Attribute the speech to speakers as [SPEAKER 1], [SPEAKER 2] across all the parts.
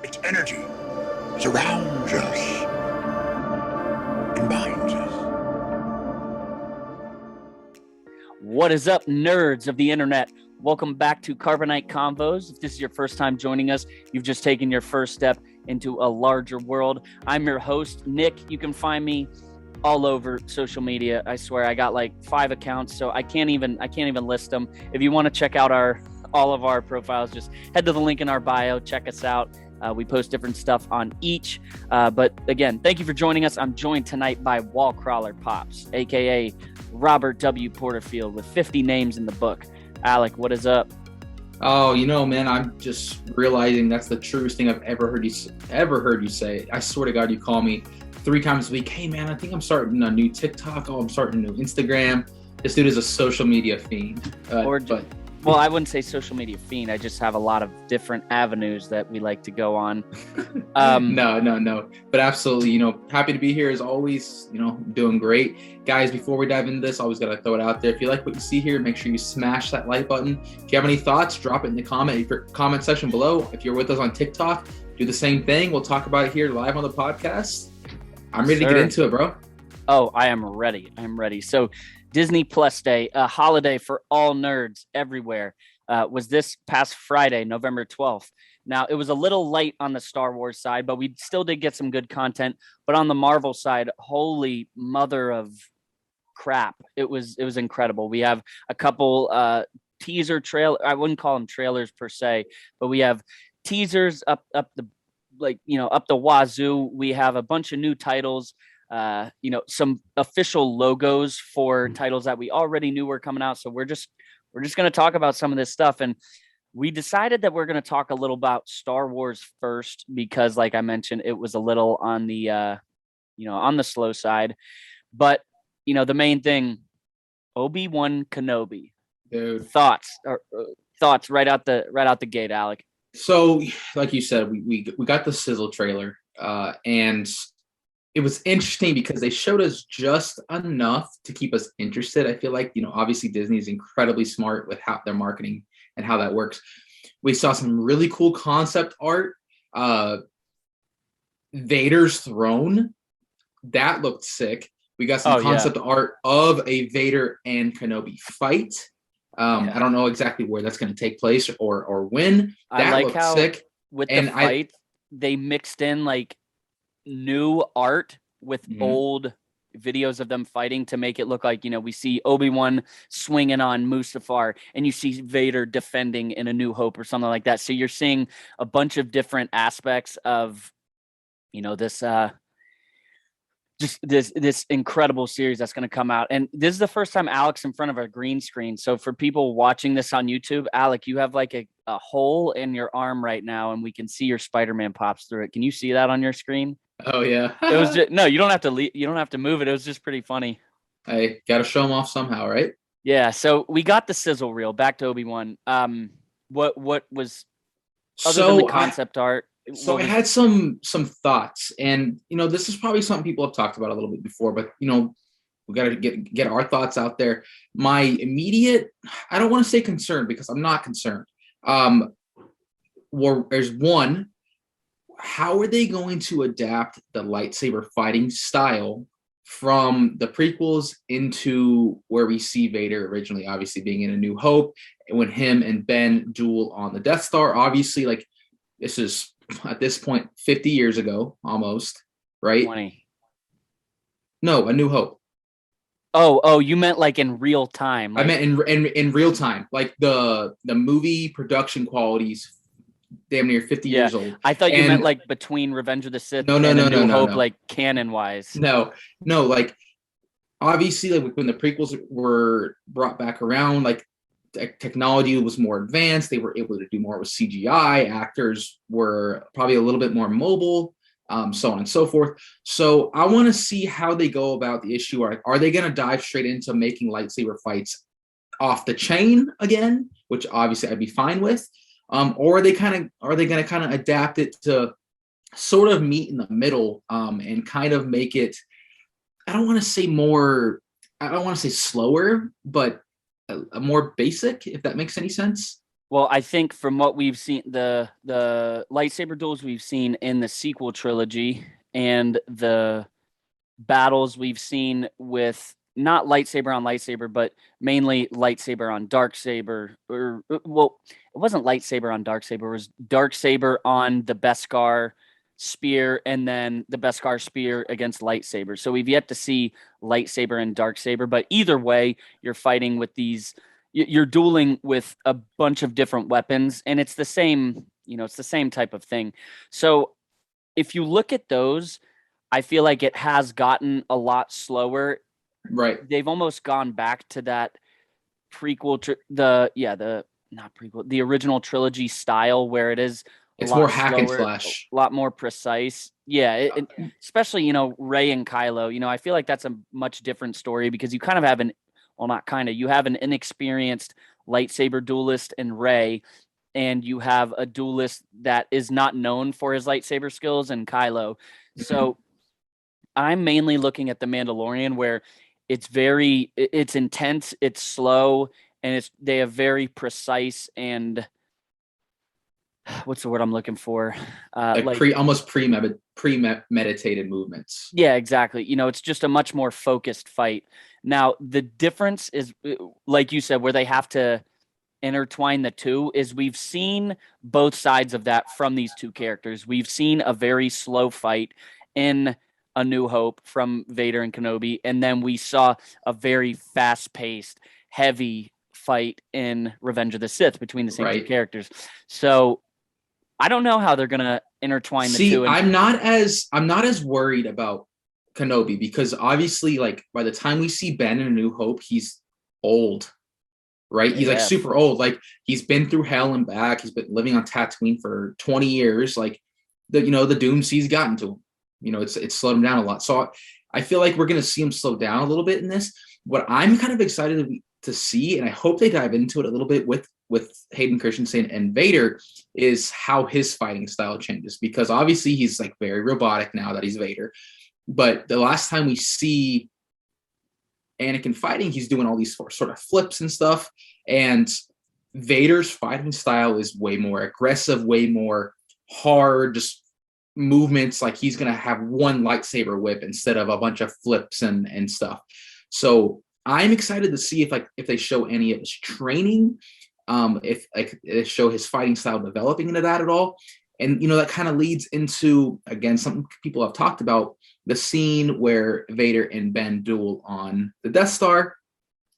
[SPEAKER 1] Its energy surrounds us and binds us.
[SPEAKER 2] What is up, nerds of the internet? Welcome back to Carbonite Convos. If this is your first time joining us, you've just taken your first step into a larger world. I'm your host, Nick. You can find me all over social media. I swear, I got like 5 accounts, so I can't even list them. If you want to check out all of our profiles, just head to the link in our bio. Check us out. We post different stuff on each. But again, thank you for joining us. I'm joined tonight by Wall Crawler Pops, aka Robert W. Porterfield, with 50 names in the book. Alec, what is up?
[SPEAKER 3] Oh, man, I'm just realizing that's the truest thing I've ever heard you say. I swear to God, you call me 3 times a week. Hey, man, I think I'm starting a new TikTok. Oh, I'm starting a new Instagram. This dude is a social media fiend.
[SPEAKER 2] Well, I wouldn't say social media fiend. I just have a lot of different avenues that we like to go on.
[SPEAKER 3] No. But absolutely, happy to be here as always, doing great. Guys, before we dive into this, always got to throw it out there. If you like what you see here, make sure you smash that like button. If you have any thoughts, drop it in the comment section below. If you're with us on TikTok, do the same thing. We'll talk about it here live on the podcast. I'm ready to get into it, bro.
[SPEAKER 2] Oh, I am ready. So Disney Plus Day, a holiday for all nerds everywhere, was this past Friday, November 12th. Now, it was a little light on the Star Wars side, but we still did get some good content. But on the Marvel side, holy mother of crap, it was incredible. We have a couple teaser trail. I wouldn't call them trailers per se, but we have teasers up the wazoo. We have a bunch of new titles. Some official logos for titles that we already knew were coming out. So we're just going to talk about some of this stuff. And we decided that we're going to talk a little about Star Wars first, because like I mentioned, it was a little on the, on the slow side, but the main thing, Obi-Wan Kenobi.
[SPEAKER 3] Dude.
[SPEAKER 2] Thoughts right out the gate, Alec.
[SPEAKER 3] So like you said, we got the Sizzle trailer, and it was interesting because they showed us just enough to keep us interested. I feel like, obviously Disney is incredibly smart with how their marketing and how that works. We saw some really cool concept art. Vader's throne, that looked sick. We got some concept art of a Vader and Kenobi fight. I don't know exactly where that's going to take place or when. That
[SPEAKER 2] I like
[SPEAKER 3] looked
[SPEAKER 2] how
[SPEAKER 3] sick.
[SPEAKER 2] With the fight, they mixed in like new art with old videos of them fighting to make it look like, we see Obi-Wan swinging on Mustafar and you see Vader defending in A New Hope or something like that. So you're seeing a bunch of different aspects of, this incredible series that's going to come out. And this is the first time Alec's in front of a green screen. So for people watching this on YouTube, Alec, you have like a hole in your arm right now and we can see your Spider-Man pops through it. Can you see that on your screen?
[SPEAKER 3] Oh yeah.
[SPEAKER 2] It was just, no, you don't have to move it. It was just pretty funny.
[SPEAKER 3] I got to show them off somehow, right?
[SPEAKER 2] Yeah. So we got the sizzle reel. Back to Obi-Wan. What was other than the concept art?
[SPEAKER 3] So I had some thoughts, and this is probably something people have talked about a little bit before, but we got to get our thoughts out there. My immediate, I don't want to say concern because I'm not concerned. There's one, how are they going to adapt the lightsaber fighting style from the prequels into where we see Vader originally, obviously being in A New Hope, and when him and Ben duel on the Death Star? Obviously, like, this is at this point 50 years ago almost, right?
[SPEAKER 2] 20.
[SPEAKER 3] No, A New Hope.
[SPEAKER 2] Oh, you meant like in real time.
[SPEAKER 3] I meant in real time, like the movie production qualities damn near 50 years old.
[SPEAKER 2] I thought you meant like between Revenge of the Sith
[SPEAKER 3] no,
[SPEAKER 2] and A New Hope,
[SPEAKER 3] no.
[SPEAKER 2] like canon wise.
[SPEAKER 3] No, like obviously, like when the prequels were brought back around, like technology was more advanced. They were able to do more with CGI. Actors were probably a little bit more mobile, so on and so forth. So I want to see how they go about the issue. Are they going to dive straight into making lightsaber fights off the chain again, which obviously I'd be fine with, or are they going to kind of adapt it to sort of meet in the middle, and kind of make it, I don't want to say slower, but a more basic, if that makes any sense.
[SPEAKER 2] Well, I think from what we've seen, the lightsaber duels we've seen in the sequel trilogy and the battles we've seen with not lightsaber on lightsaber, but mainly lightsaber on dark saber, or well, it wasn't lightsaber on dark saber, it was dark saber on the Beskar spear, and then the Beskar spear against lightsaber. So we've yet to see lightsaber and dark saber, but either way, you're fighting with these. You're dueling with a bunch of different weapons, and it's the same. It's the same type of thing. So if you look at those, I feel like it has gotten a lot slower.
[SPEAKER 3] Right.
[SPEAKER 2] They've almost gone back to that prequel, the not prequel, the original trilogy style where it is a
[SPEAKER 3] It's
[SPEAKER 2] lot
[SPEAKER 3] more hack and
[SPEAKER 2] slower,
[SPEAKER 3] slash.
[SPEAKER 2] a lot more precise. Yeah, especially Rey and Kylo. I feel like that's a much different story because you kind of have not kind of, you have an inexperienced lightsaber duelist in Rey, and you have a duelist that is not known for his lightsaber skills in Kylo. So I'm mainly looking at the Mandalorian, where it's intense, it's slow, and they have very precise and what's the word I'm looking for?
[SPEAKER 3] Almost premeditated movements.
[SPEAKER 2] Yeah, exactly. It's just a much more focused fight. Now, the difference is, like you said, where they have to intertwine the two, is we've seen both sides of that from these two characters. We've seen a very slow fight in A New Hope from Vader and Kenobi, and then we saw a very fast-paced, heavy fight in Revenge of the Sith between the same two characters. So I don't know how they're gonna intertwine the two.
[SPEAKER 3] I'm not as worried about Kenobi because obviously, like, by the time we see Ben in A New Hope, he's old. Right? He's like super old. Like, he's been through hell and back. He's been living on Tatooine for 20 years. Like, the doomsay's gotten to him. It's slowed him down a lot. So I feel like we're going to see him slow down a little bit in this. What I'm kind of excited to see, and I hope they dive into it a little bit with Hayden Christensen and Vader, is how his fighting style changes. Because obviously he's like very robotic now that he's Vader. But the last time we see Anakin fighting, he's doing all these sort of flips and stuff, and Vader's fighting style is way more aggressive, way more hard, just movements. Like, he's gonna have one lightsaber whip instead of a bunch of flips and stuff. So I'm excited to see if they show any of his training, if they show his fighting style developing into that at all. And that kind of leads into, again, something people have talked about, the scene where Vader and Ben duel on the Death Star,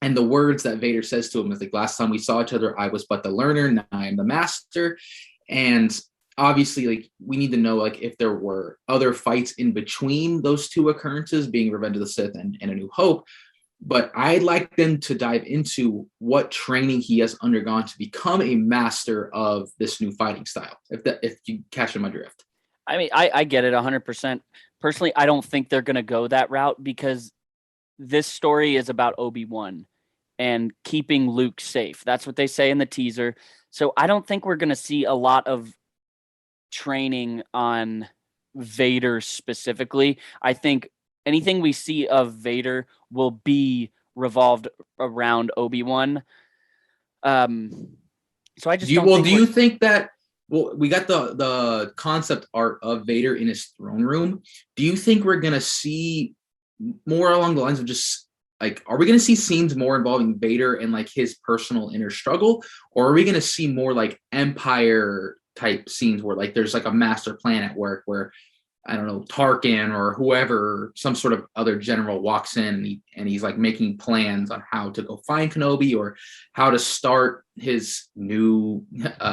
[SPEAKER 3] and the words that Vader says to him is like, "Last time we saw each other, I was but the learner, now I am the master." And obviously, like, we need to know, like, if there were other fights in between those two occurrences, being Revenge of the Sith and A New Hope. But I'd like them to dive into what training he has undergone to become a master of this new fighting style, if you catch my drift.
[SPEAKER 2] I mean, I get it 100%. Personally, I don't think they're going to go that route because this story is about Obi-Wan and keeping Luke safe. That's what they say in the teaser. So I don't think we're going to see a lot of training on Vader specifically. I think anything we see of Vader will be revolved around Obi-Wan. So I just
[SPEAKER 3] do you think that? Well, we got the concept art of Vader in his throne room. Do you think we're gonna see more along the lines of just like, are we gonna see scenes more involving Vader and like his personal inner struggle, or are we gonna see more like Empire type scenes where like there's like a master plan at work where, I don't know, Tarkin or whoever, some sort of other general walks in and he's like making plans on how to go find Kenobi or how to start his new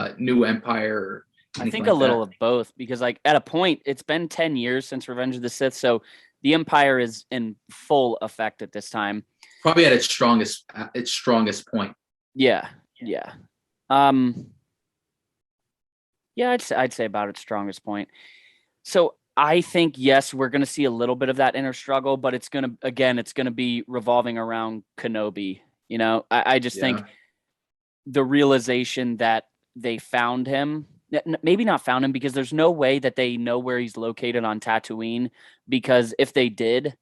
[SPEAKER 3] empire?
[SPEAKER 2] I think a little of both, because like at a point, it's been 10 years since Revenge of the Sith, so the Empire is in full effect at this time.
[SPEAKER 3] Probably at its strongest point.
[SPEAKER 2] Yeah. Yeah, I'd say about its strongest point. So I think, yes, we're going to see a little bit of that inner struggle, but it's going to be revolving around Kenobi. I just think the realization that they found him, maybe not found him, because there's no way that they know where he's located on Tatooine, because if they did,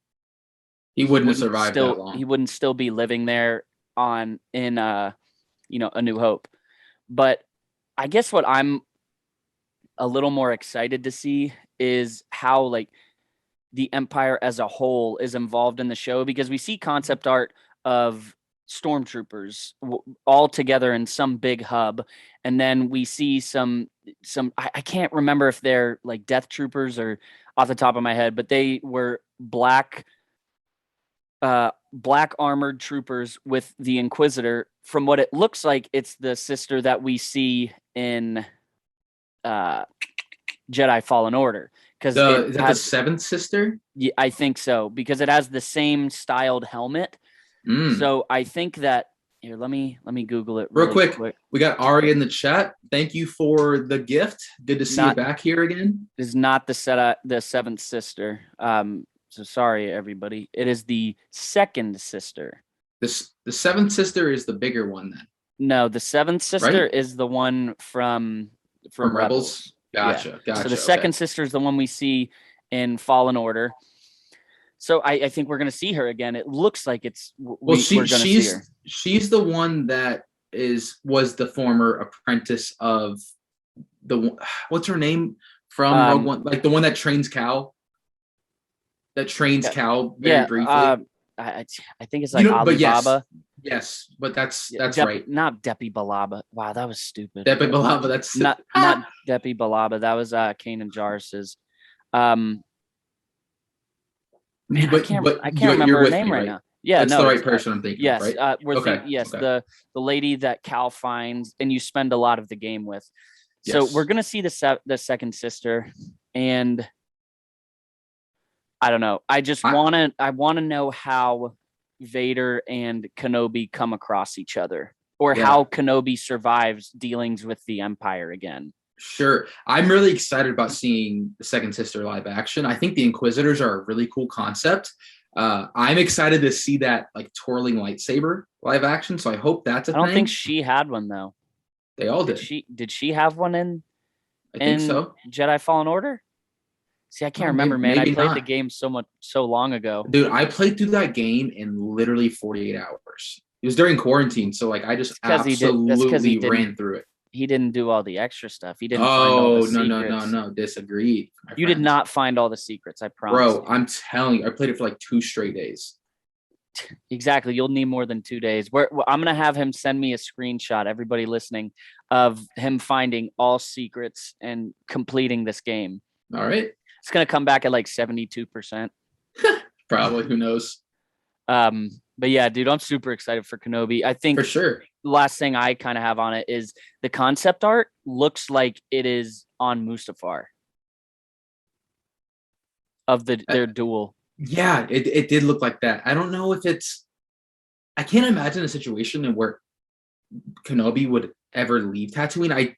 [SPEAKER 3] he wouldn't have survived that long.
[SPEAKER 2] He wouldn't still be living there in A New Hope. But I guess what I'm a little more excited to see is how like the Empire as a whole is involved in the show, because we see concept art of stormtroopers all together in some big hub, and then we see some I can't remember if they're like death troopers or off the top of my head, but they were black armored troopers with the Inquisitor. From what it looks like, it's the sister that we see in Jedi Fallen Order, because
[SPEAKER 3] is that the seventh sister?
[SPEAKER 2] Yeah, I think so, because it has the same styled helmet. So I think that here, let me Google it
[SPEAKER 3] real quick. We got Ari in the chat. Thank you for the gift. Good to see you back here again.
[SPEAKER 2] It is not the seventh sister. So sorry, everybody. It is the second sister.
[SPEAKER 3] The seventh sister is the bigger one then.
[SPEAKER 2] No, the seventh sister is the one from Rebels.
[SPEAKER 3] Gotcha.
[SPEAKER 2] So the second sister is the one we see in Fallen Order. So I think we're going to see her again. It looks like we're going to see her.
[SPEAKER 3] She's the one that was the former apprentice of what's her name from Rogue One, like the one that trains Cal. That trains Cal very briefly.
[SPEAKER 2] I think it's like Alibaba.
[SPEAKER 3] Yes, but that's right.
[SPEAKER 2] Not Depi Balaba. Wow, that was stupid.
[SPEAKER 3] Depi Balaba. That's
[SPEAKER 2] not Depi Balaba. That was Kanan Jarrus's. Man, I can't remember her name right now. Yeah,
[SPEAKER 3] that's the right person I'm thinking.
[SPEAKER 2] Yes,
[SPEAKER 3] of, right?
[SPEAKER 2] The lady that Cal finds and you spend a lot of the game with. So we're gonna see the second sister, and I don't know. I want to know how Vader and Kenobi come across each other, or how Kenobi survives dealings with the Empire again.
[SPEAKER 3] Sure. I'm really excited about seeing the second sister live action. I think the Inquisitors are a really cool concept. I'm excited to see that like twirling lightsaber live action. So I hope that's a thing.
[SPEAKER 2] I don't think she had one though.
[SPEAKER 3] They all did.
[SPEAKER 2] Did she have one in?
[SPEAKER 3] I think so.
[SPEAKER 2] Jedi Fallen Order. See, I can't remember, man. I played the game so long ago.
[SPEAKER 3] Dude, I played through that game in literally 48 hours. It was during quarantine, so like I just absolutely ran through it.
[SPEAKER 2] He didn't do all the extra stuff. He didn't. Find all the secrets.
[SPEAKER 3] No. Disagreed.
[SPEAKER 2] You did not find all the secrets. I promise.
[SPEAKER 3] Bro, I'm telling you, I played it for like 2 straight days.
[SPEAKER 2] Exactly. You'll need more than 2 days. I'm gonna have him send me a screenshot, everybody listening, of him finding all secrets and completing this game.
[SPEAKER 3] All right.
[SPEAKER 2] It's gonna come back at like 72%.
[SPEAKER 3] Probably. Who knows?
[SPEAKER 2] But yeah, dude, I'm super excited for Kenobi. I think
[SPEAKER 3] for sure.
[SPEAKER 2] The last thing I kind of have on it is the concept art looks like it is on Mustafar of their duel.
[SPEAKER 3] Yeah, it did look like that. I don't know if I can't imagine a situation where Kenobi would ever leave Tatooine.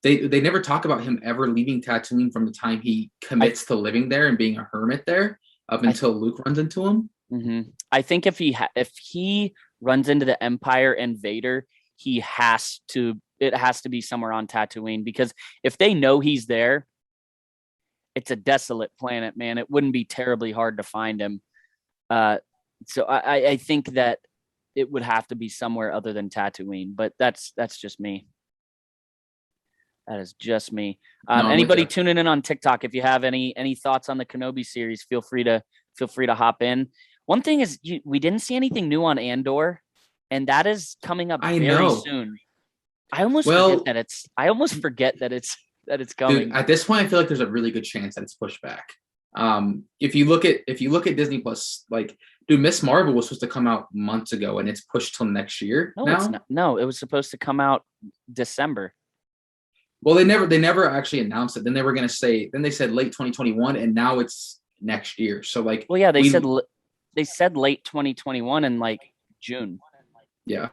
[SPEAKER 3] They never talk about him ever leaving Tatooine from the time he commits to living there and being a hermit there up until Luke runs into him.
[SPEAKER 2] Mm-hmm. I think if he runs into the Empire and Vader, it has to be somewhere on Tatooine, because if they know he's there, it's a desolate planet, man. It wouldn't be terribly hard to find him. So I think that it would have to be somewhere other than Tatooine, but that's just me. That is just me. Anybody tuning in on TikTok, if you have any thoughts on the Kenobi series, feel free to hop in. One thing is we didn't see anything new on Andor, and that is coming up very soon. I almost forget that it's coming.
[SPEAKER 3] Dude, at this point, I feel like there's a really good chance that it's pushed back. If you look at Disney Plus, like, dude, Miss Marvel was supposed to come out months ago, and it's pushed till next year.
[SPEAKER 2] No, it's not. No, it was supposed to come out December.
[SPEAKER 3] Well, they never actually announced it. Then they said late 2021, and now it's next year. So like,
[SPEAKER 2] well, yeah, they said late 2021 in like June.
[SPEAKER 3] Yeah.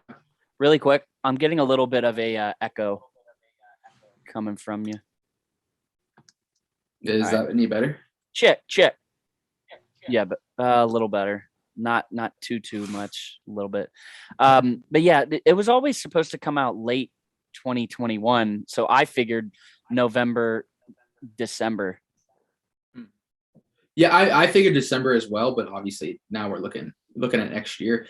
[SPEAKER 2] Really quick, I'm getting a little bit of a echo coming from you.
[SPEAKER 3] Is that any better?
[SPEAKER 2] Check. Yeah, but a little better. Not too much. A little bit. But yeah, it was always supposed to come out late 2021, so I figured November, December.
[SPEAKER 3] Yeah, I figured December as well, but obviously now we're looking at next year.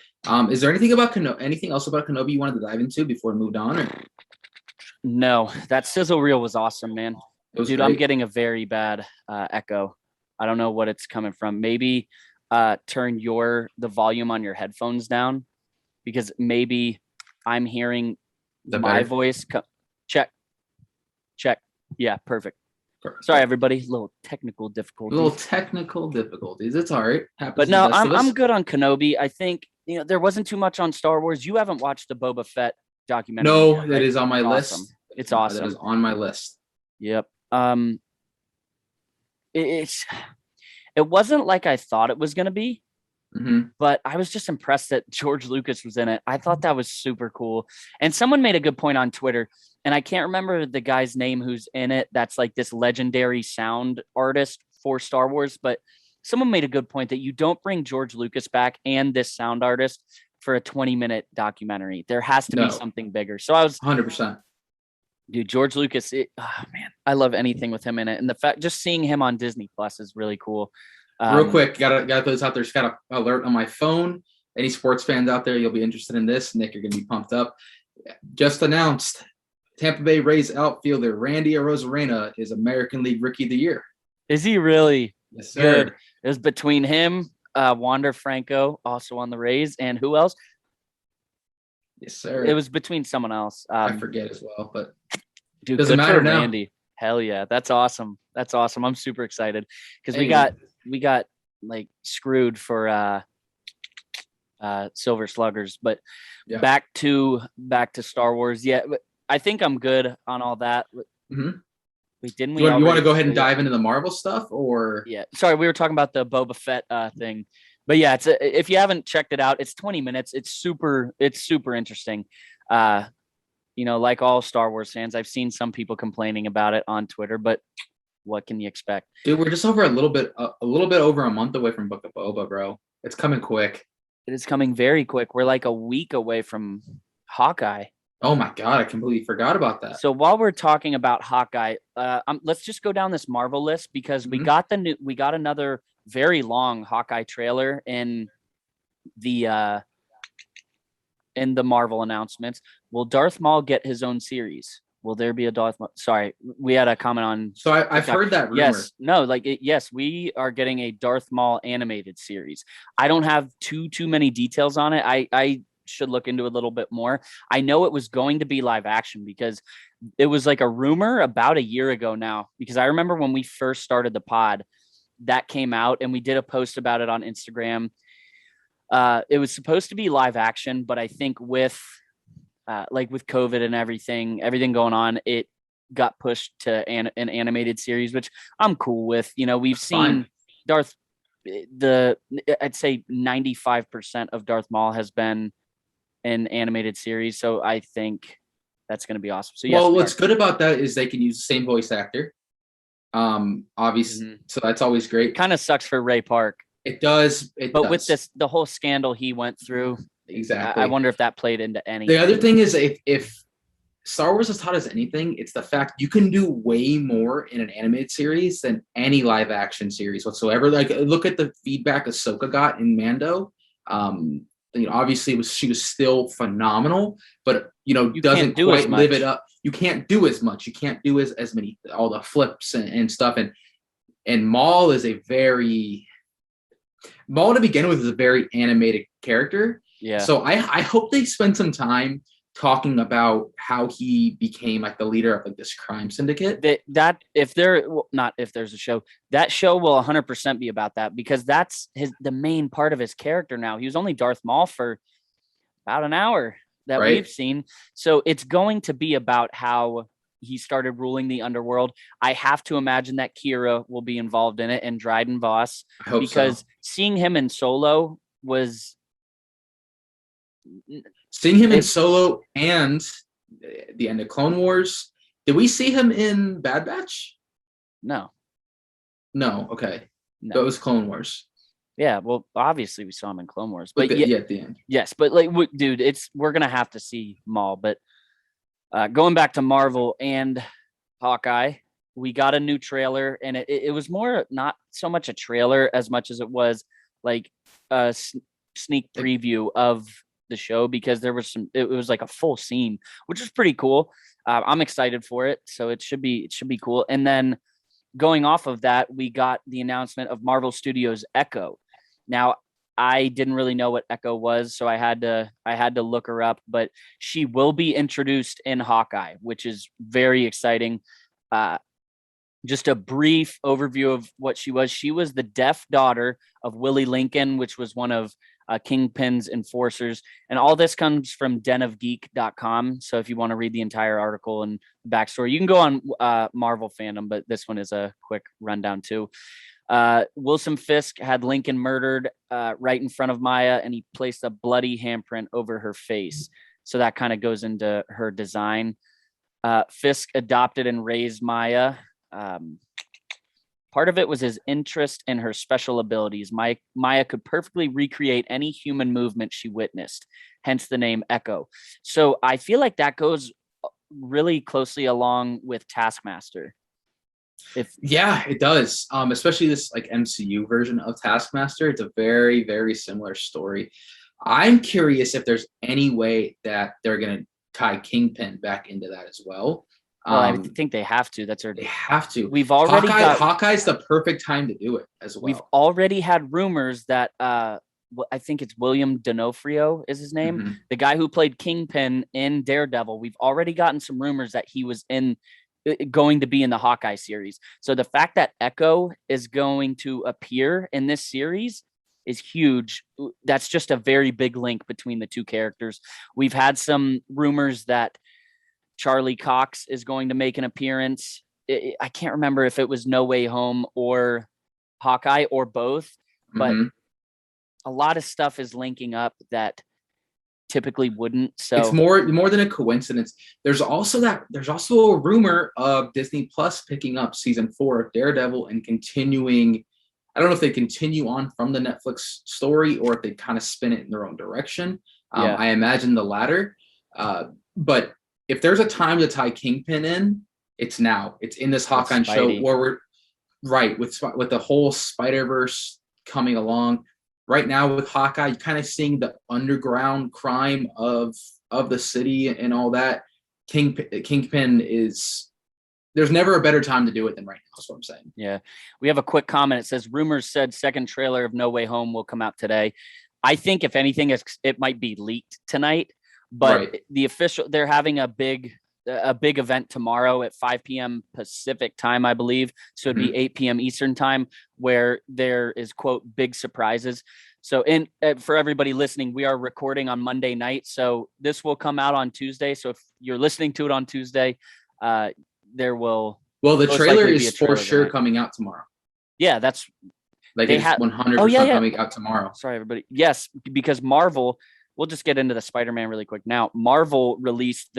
[SPEAKER 3] Is there anything else about Kenobi you wanted to dive into before we moved on?
[SPEAKER 2] No, that sizzle reel was awesome, man.
[SPEAKER 3] It was
[SPEAKER 2] Dude,
[SPEAKER 3] great.
[SPEAKER 2] I'm getting a very bad echo. I don't know what it's coming from. Maybe turn the volume on your headphones down, because maybe I'm hearing my
[SPEAKER 3] better?
[SPEAKER 2] voice. Check. Yeah, perfect.
[SPEAKER 3] Perfect.
[SPEAKER 2] Sorry, everybody. Little technical difficulties.
[SPEAKER 3] Little technical difficulties. It's all right. Happens
[SPEAKER 2] But
[SPEAKER 3] to
[SPEAKER 2] no,
[SPEAKER 3] the best of us.
[SPEAKER 2] I'm good on Kenobi. I think there wasn't too much on Star Wars. You haven't watched the Boba Fett documentary?
[SPEAKER 3] No,
[SPEAKER 2] yet,
[SPEAKER 3] that
[SPEAKER 2] right?
[SPEAKER 3] is on my
[SPEAKER 2] It's
[SPEAKER 3] list.
[SPEAKER 2] Awesome. It's awesome.
[SPEAKER 3] That is on my list.
[SPEAKER 2] Yep. It wasn't like I thought it was going to be, but I was just impressed that George Lucas was in it. I thought that was super cool. And someone made a good point on Twitter, and I can't remember the guy's name who's in it. That's like this legendary sound artist for Star Wars, but someone made a good point that you don't bring George Lucas back and this sound artist for a 20-minute documentary. There has to be something bigger. So I was
[SPEAKER 3] 100%.
[SPEAKER 2] Dude, George Lucas, man, I love anything with him in it. And the fact, just seeing him on Disney Plus is really cool.
[SPEAKER 3] Real quick, gotta throw this out there. Just got an alert on my phone. Any sports fans out there, you'll be interested in this. Nick, you're gonna be pumped up. Just announced, Tampa Bay Rays outfielder Randy Arozarena is American League Rookie of the Year.
[SPEAKER 2] Is he really?
[SPEAKER 3] Yes, sir.
[SPEAKER 2] Good. It was between him, Wander Franco, also on the Rays, and who else?
[SPEAKER 3] Yes, sir.
[SPEAKER 2] It was between someone else.
[SPEAKER 3] I forget as well, but
[SPEAKER 2] dude,
[SPEAKER 3] doesn't matter now.
[SPEAKER 2] Randy. Hell yeah, that's awesome. That's awesome. I'm super excited because we got like screwed for Silver Sluggers, but back to Star Wars. Yeah, I think I'm good on all that. Didn't we?
[SPEAKER 3] You want to go ahead and dive into the Marvel stuff, or
[SPEAKER 2] Sorry, we were talking about the Boba Fett thing. But yeah, if you haven't checked it out, it's 20 minutes. It's super interesting. Like all Star Wars fans, I've seen some people complaining about it on Twitter, but what can you expect?
[SPEAKER 3] Dude, we're just over a little bit over a month away from Book of Boba, bro. It's coming quick.
[SPEAKER 2] It is coming very quick. We're like a week away from Hawkeye.
[SPEAKER 3] Oh my God, I completely forgot about that.
[SPEAKER 2] So while we're talking about Hawkeye, let's just go down this Marvel list, because we got another very long Hawkeye trailer in the Marvel announcements. Will Darth Maul get his own series? Will there be a Darth Maul? Sorry, we had a comment on.
[SPEAKER 3] So I've heard that rumor.
[SPEAKER 2] Yes, no, yes, we are getting a Darth Maul animated series. I don't have too many details on it. I should look into it a little bit more. I know it was going to be live action because it was like a rumor about a year ago now, because I remember when we first started the pod, that came out and we did a post about it on Instagram. It was supposed to be live action, but I think with COVID and everything going on, it got pushed to an animated series, which I'm cool with. We've seen Darth. I'd say 95% of Darth Maul has been an animated series, so I think that's going to be awesome. So yes,
[SPEAKER 3] what's good about that is they can use the same voice actor. Obviously, so that's always great.
[SPEAKER 2] Kind of sucks for Ray Park.
[SPEAKER 3] It does. But
[SPEAKER 2] with the whole scandal he went through,
[SPEAKER 3] exactly.
[SPEAKER 2] I wonder if that played into anything.
[SPEAKER 3] The other thing is, if Star Wars has taught us anything, it's the fact you can do way more in an animated series than any live action series whatsoever. Like, look at the feedback Ahsoka got in Mando. Obviously she was still phenomenal, but doesn't quite live it up. You can't do as much. You can't do as many, all the flips and stuff. And Maul to begin with is a very animated character.
[SPEAKER 2] Yeah.
[SPEAKER 3] So I hope they spend some time talking about how he became like the leader of like this crime syndicate.
[SPEAKER 2] If there's a show, that show will 100% be about that, because that's the main part of his character now. He was only Darth Maul for about an hour that we've seen. So it's going to be about how he started ruling the underworld. I have to imagine that Kira will be involved in it, and Dryden Voss, because seeing him in Solo was...
[SPEAKER 3] Seeing him in Solo and the end of Clone Wars. Did we see him in Bad Batch?
[SPEAKER 2] No.
[SPEAKER 3] Okay.
[SPEAKER 2] No.
[SPEAKER 3] That was Clone Wars.
[SPEAKER 2] Yeah, well, obviously we saw him in Clone Wars, but
[SPEAKER 3] at the end.
[SPEAKER 2] Yes, but dude, we're gonna have to see Maul. But going back to Marvel and Hawkeye, we got a new trailer, and it was more not so much a trailer as much as it was like a sneak preview of the show, because there was it was like a full scene, which was pretty cool. I'm excited for it. So it should be cool. And then going off of that, we got the announcement of Marvel Studios Echo. Now, I didn't really know what Echo was, so I had to look her up, but she will be introduced in Hawkeye, which is very exciting. Just a brief overview of what she was. She was the deaf daughter of Willie Lincoln, which was one of Kingpin's enforcers. And all this comes from denofgeek.com. So if you want to read the entire article and backstory, you can go on Marvel Fandom, but this one is a quick rundown too. Wilson Fisk had Lincoln murdered right in front of Maya, and he placed a bloody handprint over her face. So that kind of goes into her design. Fisk adopted and raised Maya. Part of it was his interest in her special abilities. Maya could perfectly recreate any human movement she witnessed, hence the name Echo. So I feel like that goes really closely along with Taskmaster.
[SPEAKER 3] Yeah, it does. Especially this like MCU version of Taskmaster. It's a very, very similar story. I'm curious if there's any way that they're going to tie Kingpin back into that as well.
[SPEAKER 2] Well, I think they have to.
[SPEAKER 3] They have to.
[SPEAKER 2] We've already
[SPEAKER 3] Hawkeye's the perfect time to do it as well.
[SPEAKER 2] We've already had rumors that I think it's William D'Onofrio is his name,
[SPEAKER 3] Mm-hmm.
[SPEAKER 2] the guy who played Kingpin in Daredevil. We've already gotten some rumors that he was going to be in the Hawkeye series. So the fact that Echo is going to appear in this series is huge. That's just a very big link between the two characters. We've had some rumors that Charlie Cox is going to make an appearance. I can't remember if it was No Way Home or Hawkeye or both, but a lot of stuff is linking up that typically wouldn't. So
[SPEAKER 3] it's more than a coincidence. There's also a rumor of Disney Plus picking up season 4 of Daredevil and continuing. I don't know if they continue on from the Netflix story or if they kind of spin it in their own direction. I imagine the latter. But if there's a time to tie Kingpin in, it's now. It's in this Hawkeye show where we're right with the whole Spider-Verse coming along. Right now with Hawkeye, you're kind of seeing the underground crime of the city and all that. Kingpin is. There's never a better time to do it than right now. That's what I'm saying.
[SPEAKER 2] Yeah, we have a quick comment. It says rumors said second trailer of No Way Home will come out today. I think if anything, it might be leaked tonight. But they're having a big event tomorrow at 5 p.m. Pacific time, I believe. So it'd be 8 p.m. Eastern time, where there is, quote, big surprises. So for everybody listening, we are recording on Monday night. So this will come out on Tuesday. So if you're listening to it on Tuesday, there will.
[SPEAKER 3] Well, the trailer is for sure coming out tomorrow.
[SPEAKER 2] Yeah, that's.
[SPEAKER 3] Like it's 100% coming out tomorrow.
[SPEAKER 2] Sorry, everybody. Yes, because Marvel. We'll just get into the Spider-Man really quick. Now, Marvel released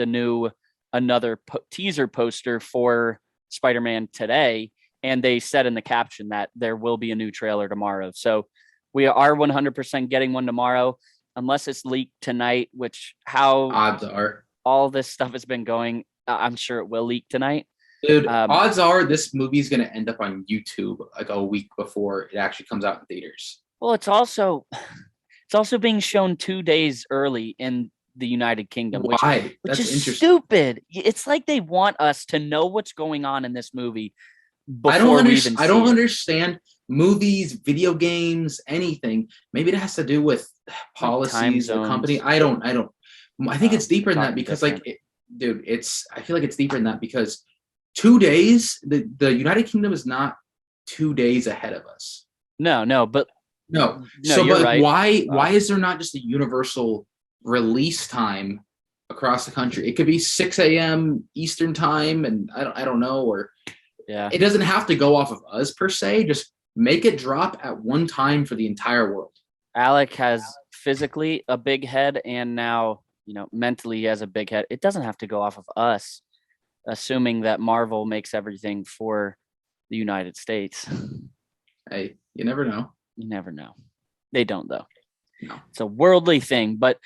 [SPEAKER 2] another teaser poster for Spider-Man today, and they said in the caption that there will be a new trailer tomorrow. So we are 100% getting one tomorrow, unless it's leaked tonight, which how
[SPEAKER 3] odds are
[SPEAKER 2] all this stuff has been going. I'm sure it will leak tonight.
[SPEAKER 3] Dude, odds are this movie is going to end up on YouTube like a week before it actually comes out in theaters.
[SPEAKER 2] Well, it's also being shown 2 days early in the United Kingdom.
[SPEAKER 3] Why?
[SPEAKER 2] Which is stupid. It's like they want us to know what's going on in this movie before we even see
[SPEAKER 3] I don't understand movies, video games, anything. Maybe it has to do with policies or company. I think it's deeper than that because I feel like it's deeper than that because 2 days, the United Kingdom is not 2 days ahead of us.
[SPEAKER 2] No, but
[SPEAKER 3] so but
[SPEAKER 2] right.
[SPEAKER 3] Why is there not just a universal release time across the country? It could be 6 a.m. Eastern time, and I don't know, or it doesn't have to go off of us per se. Just make it drop at one time for the entire world.
[SPEAKER 2] Alec has physically a big head, and now mentally he has a big head. It doesn't have to go off of us, assuming that Marvel makes everything for the United States.
[SPEAKER 3] Hey, you never know.
[SPEAKER 2] You never know. They don't, though.
[SPEAKER 3] No.
[SPEAKER 2] It's a worldly thing. But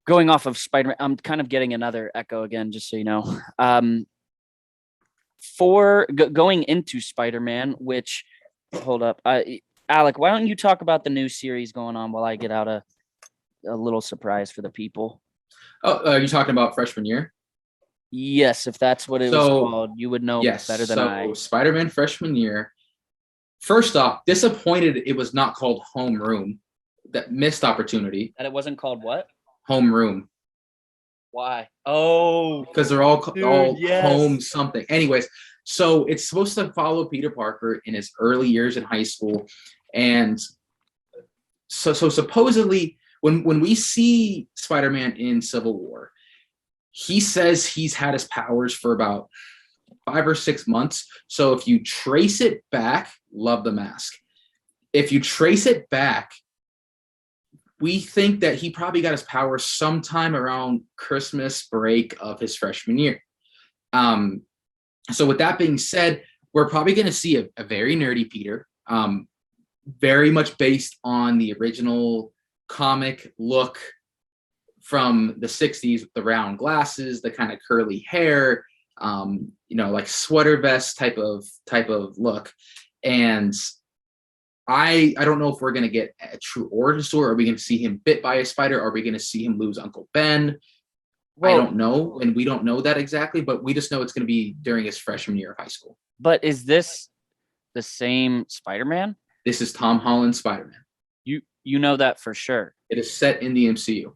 [SPEAKER 2] going off of Spider-Man, I'm kind of getting another echo again, just so you know. For going into Spider-Man, which, hold up. Alec, why don't you talk about the new series going on while I get out a little surprise for the people?
[SPEAKER 3] Oh, are you talking about freshman year?
[SPEAKER 2] Yes, if that's what it was called, you would know
[SPEAKER 3] Yes,
[SPEAKER 2] better than I.
[SPEAKER 3] so Spider-Man freshman year. First off, disappointed it was not called Homeroom. That missed opportunity.
[SPEAKER 2] That it wasn't called what?
[SPEAKER 3] Homeroom.
[SPEAKER 2] Why? Oh,
[SPEAKER 3] Because they're all
[SPEAKER 2] dude, yes.
[SPEAKER 3] home something. Anyways, so it's supposed to follow Peter Parker in his early years in high school, and so supposedly when we see Spider-Man in Civil War, he says he's had his powers for about 5 or 6 months. So if you trace it back, love the mask. If you trace it back, we think that he probably got his powers sometime around Christmas break of his freshman year. So with that being said, we're probably going to see a very nerdy Peter, very much based on the original comic look from the 60s with the round glasses, the kind of curly hair, like sweater vest type of look. And I don't know if we're going to get a true origin story. Are we going to see him bit by a spider? Are we going to see him lose Uncle Ben? Well, I don't know, and we don't know that exactly, but we just know it's going to be during his freshman year of high school.
[SPEAKER 2] But is this the same Spider-Man?
[SPEAKER 3] This is Tom Holland's Spider-Man.
[SPEAKER 2] You know that for sure.
[SPEAKER 3] It is set in the MCU.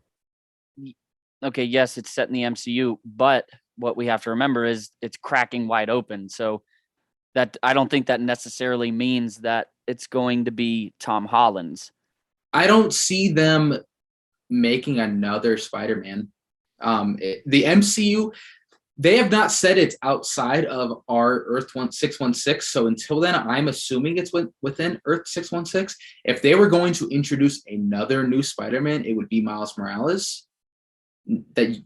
[SPEAKER 2] Okay, yes, it's set in the MCU, but what we have to remember is it's cracking wide open. So that I don't think that necessarily means that it's going to be Tom Holland's.
[SPEAKER 3] I don't see them making another Spider-Man. The MCU, they have not said it's outside of our Earth 616. So until then, I'm assuming it's within Earth 616. If they were going to introduce another new Spider-Man, it would be Miles Morales. That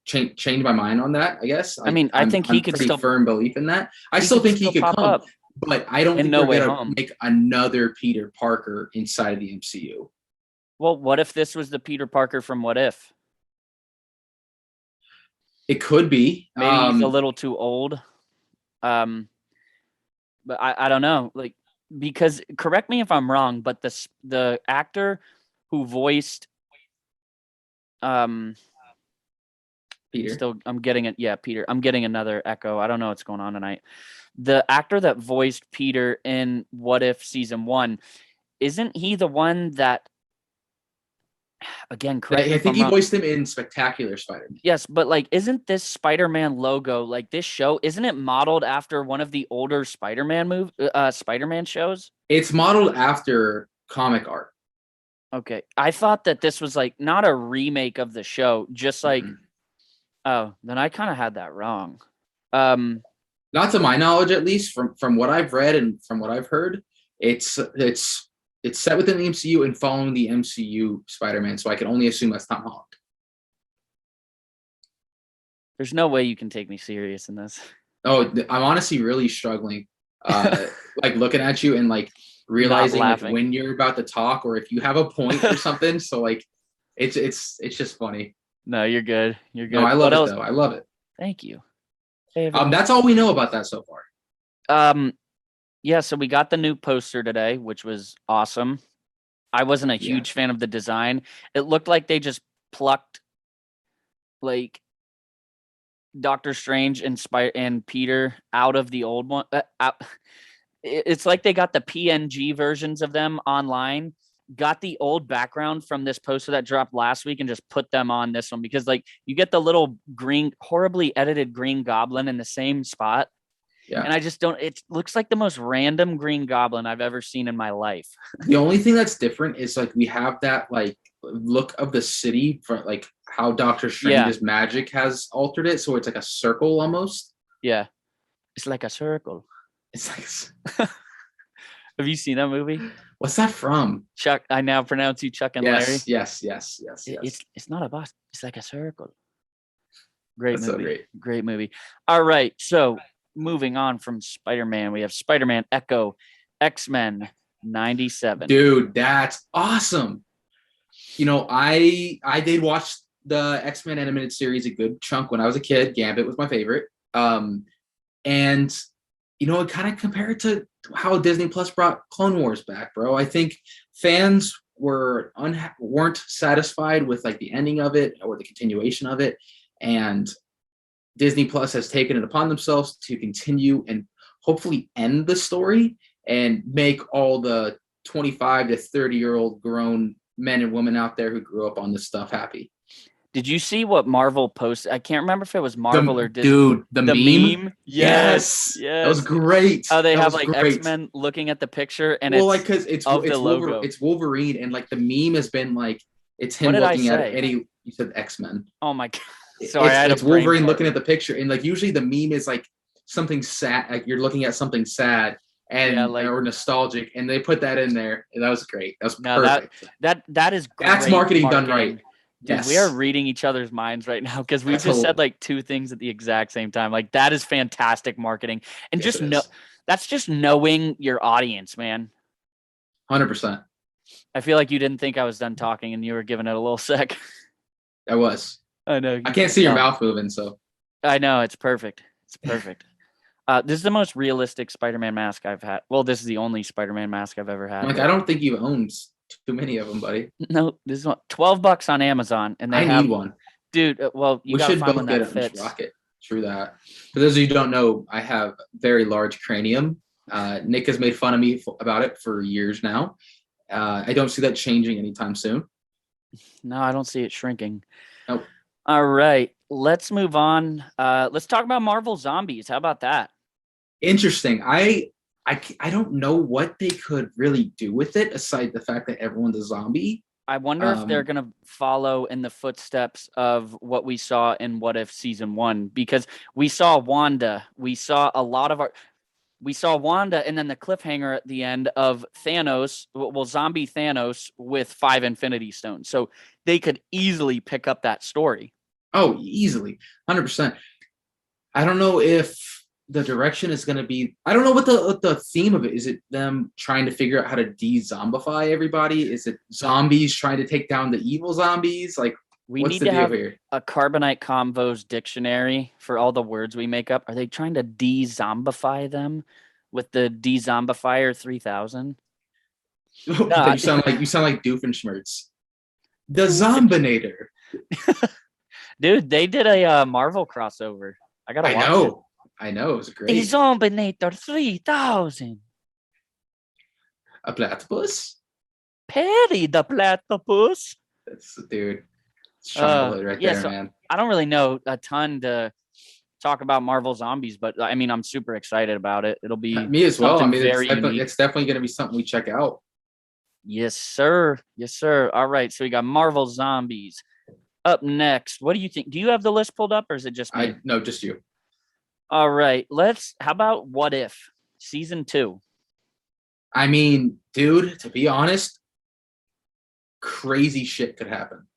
[SPEAKER 3] change my mind on that. I guess.
[SPEAKER 2] I mean, I think he could still
[SPEAKER 3] firm belief in that. I still think he could come up, but I don't think they're going to make another Peter Parker inside of the MCU.
[SPEAKER 2] Well, what if this was the Peter Parker from What If?
[SPEAKER 3] It could be.
[SPEAKER 2] Maybe he's a little too old. But I don't know. Like, because correct me if I'm wrong, but the actor who voiced
[SPEAKER 3] Peter.
[SPEAKER 2] I'm getting it. Yeah, Peter. I'm getting another echo. I don't know what's going on tonight. The actor that voiced Peter in What If season 1, isn't he the one that? Again, correct.
[SPEAKER 3] I think he voiced him in Spectacular Spider-Man.
[SPEAKER 2] Yes, but like, isn't this Spider-Man logo, like this show, isn't it modeled after one of the older Spider-Man Spider-Man shows?
[SPEAKER 3] It's modeled after comic art.
[SPEAKER 2] Okay, I thought that this was like not a remake of the show, just like. Mm-hmm. Oh, then I kind of had that wrong.
[SPEAKER 3] Not to my knowledge, at least from what I've read and from what I've heard, it's set within the MCU and following the MCU Spider-Man. So I can only assume that's Tom Holland.
[SPEAKER 2] There's no way you can take me serious in this.
[SPEAKER 3] Oh, I'm honestly really struggling, like looking at you and like realizing like, when you're about to talk or if you have a point or something. So like, it's just funny.
[SPEAKER 2] No, you're good. You're good.
[SPEAKER 3] No, I love it though. I love it.
[SPEAKER 2] Thank you.
[SPEAKER 3] That's all we know about that so far.
[SPEAKER 2] Yeah, so we got the new poster today, which was awesome. I wasn't a huge fan of the design. It looked like they just plucked like Doctor Strange and Peter out of the old one. It's like they got the PNG versions of them online, got the old background from this poster that dropped last week and just put them on this one because like you get the little green, horribly edited Green Goblin in the same spot. Yeah. And I just don't, it looks like the most random Green Goblin I've ever seen in my life.
[SPEAKER 3] The only thing that's different is like we have that like look of the city for like how Doctor Strange's magic has altered it. So it's like a circle almost.
[SPEAKER 2] Yeah. It's like a circle.
[SPEAKER 3] It's like
[SPEAKER 2] Have you seen that movie?
[SPEAKER 3] What's that from?
[SPEAKER 2] Chuck. I now pronounce you Chuck and Larry.
[SPEAKER 3] Yes.
[SPEAKER 2] It's not a box. It's like a circle. Great movie. So great movie. All right. So moving on from Spider-Man, we have Spider-Man Echo, X-Men 97.
[SPEAKER 3] Dude, that's awesome. I did watch the X-Men animated series a good chunk when I was a kid. Gambit was my favorite. And it kind of compared to how Disney Plus brought Clone Wars back, bro. I think fans weren't satisfied with like the ending of it or the continuation of it. And Disney Plus has taken it upon themselves to continue and hopefully end the story and make all the 25 to 30-year-old grown men and women out there who grew up on this stuff happy.
[SPEAKER 2] Did you see what Marvel posted? I can't remember if it was Marvel or Disney.
[SPEAKER 3] Dude, the meme?
[SPEAKER 2] Yes.
[SPEAKER 3] That was great.
[SPEAKER 2] Oh, they
[SPEAKER 3] that
[SPEAKER 2] have
[SPEAKER 3] was
[SPEAKER 2] like
[SPEAKER 3] great.
[SPEAKER 2] X-Men looking at the picture, and
[SPEAKER 3] well, like because it's
[SPEAKER 2] of the logo.
[SPEAKER 3] It's Wolverine, and like the meme has been like it's him
[SPEAKER 2] What did I
[SPEAKER 3] looking at
[SPEAKER 2] say?
[SPEAKER 3] it, and you said X-Men.
[SPEAKER 2] Oh my god! Sorry,
[SPEAKER 3] it's Wolverine looking at the picture, and like usually the meme is like something sad, like you're looking at something sad and or nostalgic, and they put that in there, and that was great. That was perfect.
[SPEAKER 2] That is great.
[SPEAKER 3] That's marketing done right.
[SPEAKER 2] Dude,
[SPEAKER 3] yes.
[SPEAKER 2] We are reading each other's minds right now because we just said like two things at the exact same time. Like that is fantastic marketing, and
[SPEAKER 3] yes,
[SPEAKER 2] that's just knowing your audience, man.
[SPEAKER 3] 100%.
[SPEAKER 2] I feel like you didn't think I was done talking, and you were giving it a little sec.
[SPEAKER 3] I was.
[SPEAKER 2] I know.
[SPEAKER 3] I can't see your mouth moving, so.
[SPEAKER 2] I know it's perfect. It's perfect. This is the most realistic Spider-Man mask I've had. Well, this is the only Spider-Man mask I've ever had.
[SPEAKER 3] Like I don't think you've owned too many of them, buddy.
[SPEAKER 2] No, this is $12 on Amazon, and they
[SPEAKER 3] need one,
[SPEAKER 2] dude. Well, you gotta find one that fits.
[SPEAKER 3] Rock it. True that. For those of you who don't know, I have very large cranium. Nick has made fun of me about it for years now. I don't see that changing anytime soon.
[SPEAKER 2] No, I don't see it shrinking.
[SPEAKER 3] Nope.
[SPEAKER 2] All right, let's move on. Let's talk about Marvel Zombies. How about that?
[SPEAKER 3] Interesting. I don't know what they could really do with it aside the fact that everyone's a zombie.
[SPEAKER 2] I wonder if they're going to follow in the footsteps of what we saw in What If Season 1, because we saw Wanda. We saw Wanda and then the cliffhanger at the end of Thanos, zombie Thanos with 5 Infinity Stones. So they could easily pick up that story.
[SPEAKER 3] Oh, easily. 100%. I don't know if the direction is going to be, I don't know what the theme of it is. It them trying to figure out how to de-zombify everybody? Is it zombies trying to take down the evil zombies? Like,
[SPEAKER 2] we
[SPEAKER 3] what's
[SPEAKER 2] need
[SPEAKER 3] the
[SPEAKER 2] to
[SPEAKER 3] deal
[SPEAKER 2] have
[SPEAKER 3] here?
[SPEAKER 2] A Carbonite Convos dictionary for all the words we make up. Are they trying to de-zombify them with the de-zombifier 3000?
[SPEAKER 3] No, you sound like Doofenshmirtz. The Zombinator.
[SPEAKER 2] Dude, they did a Marvel crossover. I know.
[SPEAKER 3] It was great.
[SPEAKER 2] The Zombinator 3000.
[SPEAKER 3] A platypus?
[SPEAKER 2] Perry the platypus.
[SPEAKER 3] That's dude. It's right there,
[SPEAKER 2] so
[SPEAKER 3] man.
[SPEAKER 2] I don't really know a ton to talk about Marvel Zombies, but I mean, I'm super excited about it. It'll be
[SPEAKER 3] me as well. I mean,
[SPEAKER 2] it's
[SPEAKER 3] definitely going to be something we check out.
[SPEAKER 2] Yes, sir. Yes, sir. All right. So we got Marvel Zombies. Up next, what do you think? Do you have the list pulled up, or is it just me?
[SPEAKER 3] No, just you.
[SPEAKER 2] All right. How about What If Season 2?
[SPEAKER 3] I mean, dude, to be honest, crazy shit could happen.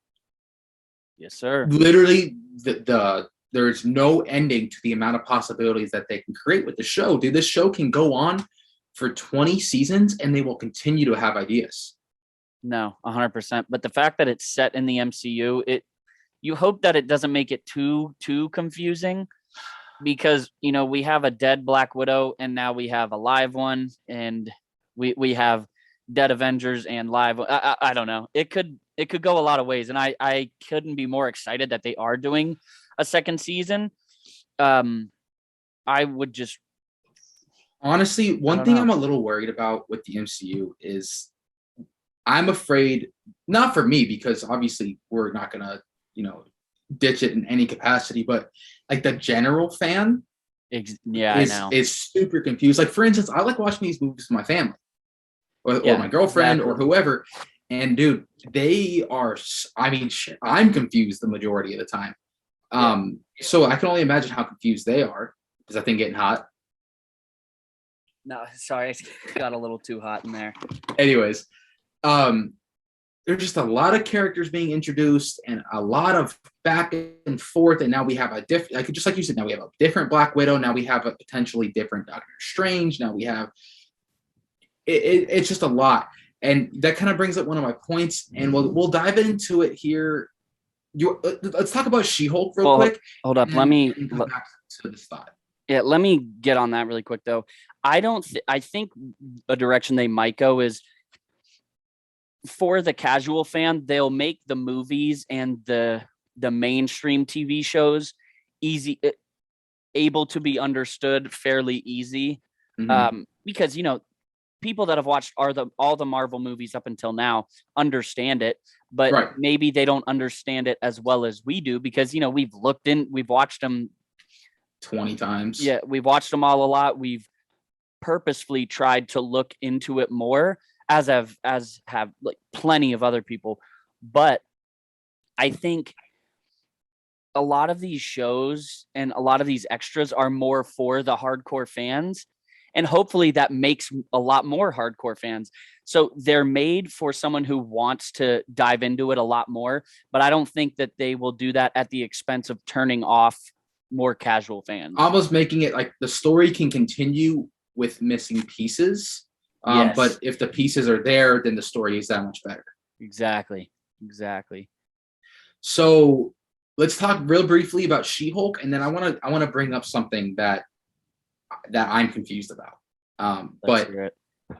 [SPEAKER 2] Yes, sir.
[SPEAKER 3] Literally, there's no ending to the amount of possibilities that they can create with the show. Dude, this show can go on for 20 seasons, and they will continue to have ideas.
[SPEAKER 2] No, 100%. But the fact that it's set in the MCU, you hope that it doesn't make it too confusing, because we have a dead Black Widow, and now we have a live one, and we have dead Avengers and live. I don't know. It could go a lot of ways, and I couldn't be more excited that they are doing a second season. I would just
[SPEAKER 3] honestly, one thing I'm a little worried about with the MCU is I'm afraid, not for me, because obviously we're not gonna ditch it in any capacity, but like the general fan is super confused. Like, for instance, I like watching these movies with my family or my girlfriend or whoever, and dude, they are, I mean, shit, I'm confused the majority of the time. So I can only imagine how confused they are. Is that thing getting hot?
[SPEAKER 2] No, sorry, it got a little too hot in there.
[SPEAKER 3] Anyways, there's just a lot of characters being introduced and a lot of back and forth. And now we have just like you said, now we have a different Black Widow. Now we have a potentially different Doctor Strange. Now we have, it's just a lot. And that kind of brings up one of my points, and we'll dive into it here. Let's talk about She-Hulk real quick.
[SPEAKER 2] Hold up. Let me
[SPEAKER 3] come back to this thought.
[SPEAKER 2] Yeah, let me get on that really quick though. I think a direction they might go is, for the casual fan, they'll make the movies and the mainstream TV shows able to be understood fairly easy. Because, people that have watched all the Marvel movies up until now understand it, but maybe they don't understand it as well as we do because, we've watched them
[SPEAKER 3] 20 times.
[SPEAKER 2] Yeah, we've watched them all a lot. We've purposefully tried to look into it more, as have like plenty of other people. But I think a lot of these shows and a lot of these extras are more for the hardcore fans. And hopefully that makes a lot more hardcore fans. So they're made for someone who wants to dive into it a lot more. But I don't think that they will do that at the expense of turning off more casual fans.
[SPEAKER 3] Almost making it like the story can continue with missing pieces.
[SPEAKER 2] Yes.
[SPEAKER 3] But if the pieces are there, then the story is that much better.
[SPEAKER 2] Exactly.
[SPEAKER 3] So let's talk real briefly about She-Hulk, and then I want to bring up something that I'm confused about.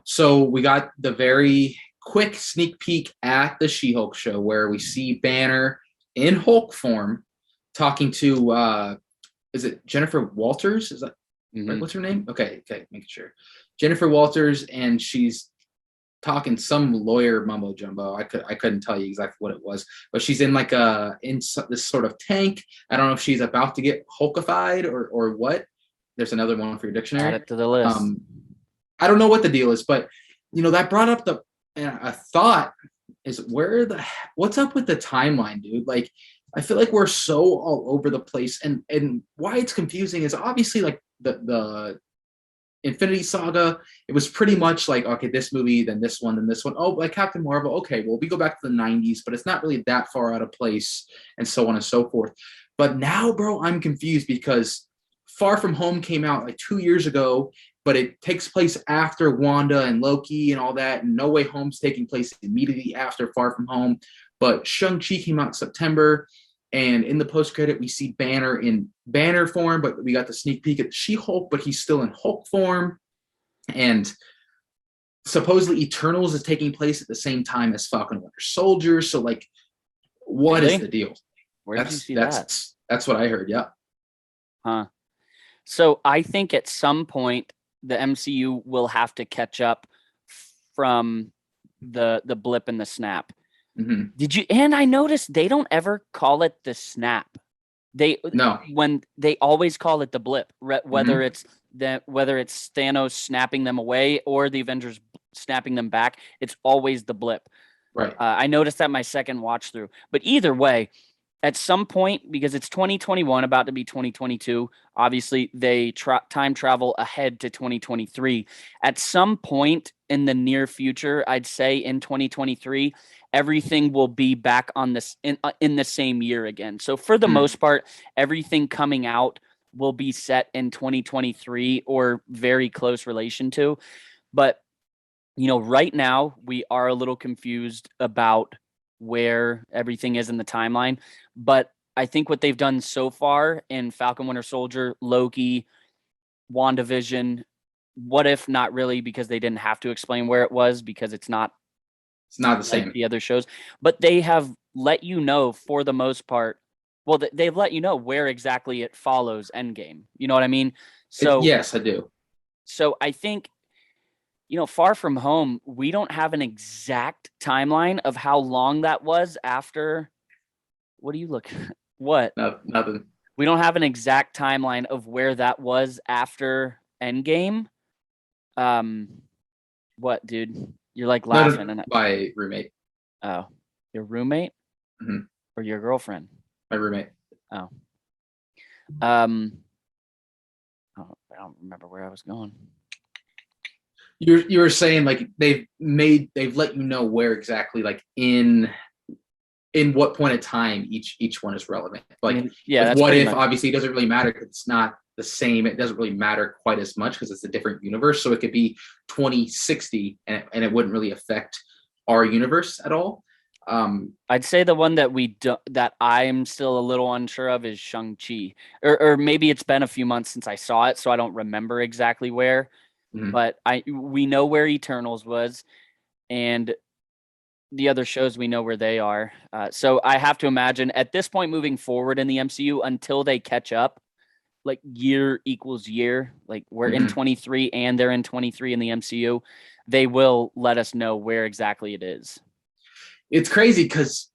[SPEAKER 3] So we got the very quick sneak peek at the She-Hulk show where we see Banner in Hulk form talking to is it Jennifer Walters? Is that right? What's her name? Okay, making sure. Jennifer Walters, and she's talking some lawyer mumbo jumbo. I couldn't tell you exactly what it was, but she's in like this sort of tank. I don't know if she's about to get Hulkified or what. There's another one for your dictionary.
[SPEAKER 2] Add it to the list.
[SPEAKER 3] I don't know what the deal is, but that brought up a thought is what's up with the timeline, dude? Like, I feel like we're so all over the place, and why it's confusing is obviously like the Infinity Saga, it was pretty much like, okay, this movie, then this one, then this one. Oh, like Captain Marvel, okay, well, we go back to the 90s, but it's not really that far out of place, and so on and so forth. But now, bro, I'm confused because Far From Home came out like 2 years ago, but it takes place after Wanda and Loki and all that, and No Way Home's taking place immediately after Far From Home. But Shang-Chi came out in September, and in the post-credit, we see Banner in Banner form, but we got the sneak peek at She-Hulk, but he's still in Hulk form. And supposedly Eternals is taking place at the same time as Falcon and Winter Soldier. So, like, what is the deal?
[SPEAKER 2] Where did you see that?
[SPEAKER 3] That's what I heard, yeah.
[SPEAKER 2] Huh. So I think at some point, the MCU will have to catch up from the blip and the snap. Did you? And I noticed they don't ever call it the snap. When they always call it the blip, whether it's Thanos snapping them away or the Avengers snapping them back. It's always the blip.
[SPEAKER 3] Right.
[SPEAKER 2] I noticed that my second watch through. But either way, at some point, because it's 2021, about to be 2022, obviously they time travel ahead to 2023. At some point in the near future, I'd say in 2023, everything will be back on this in the same year again. So for the most part, everything coming out will be set in 2023 or very close relation to. But, right now we are a little confused about where everything is in the timeline. But I think what they've done so far in Falcon Winter Soldier, Loki, WandaVision, What If not really, because they didn't have to explain where it was because it's not
[SPEAKER 3] the same
[SPEAKER 2] the other shows, but they have let you know for the most part. Well, they've let you know where exactly it follows Endgame. You know what I mean? So
[SPEAKER 3] yes, I do.
[SPEAKER 2] So I think, Far From Home, we don't have an exact timeline of how long that was after. What do you look? What?
[SPEAKER 3] Nothing.
[SPEAKER 2] We don't have an exact timeline of where that was after Endgame. What, dude? You're like laughing.
[SPEAKER 3] No, my roommate.
[SPEAKER 2] Oh, your roommate? Or your girlfriend?
[SPEAKER 3] My roommate.
[SPEAKER 2] Oh. I don't remember where I was going.
[SPEAKER 3] You were saying like they've let you know where exactly, like in what point of time each one is relevant. Like,
[SPEAKER 2] yeah,
[SPEAKER 3] What If obviously it doesn't really matter because it's not the same. It doesn't really matter quite as much because it's a different universe. So it could be 2060 and it wouldn't really affect our universe at all.
[SPEAKER 2] I'd say the one that that I'm still a little unsure of is Shang-Chi, or maybe it's been a few months since I saw it, so I don't remember exactly where. But we know where Eternals was, and the other shows we know where they are. So I have to imagine at this point moving forward in the MCU, until they catch up, like year equals year, like we're in
[SPEAKER 3] Mhm.
[SPEAKER 2] 23 and they're in 23 in the MCU, they will let us know where exactly it is.
[SPEAKER 3] It's crazy because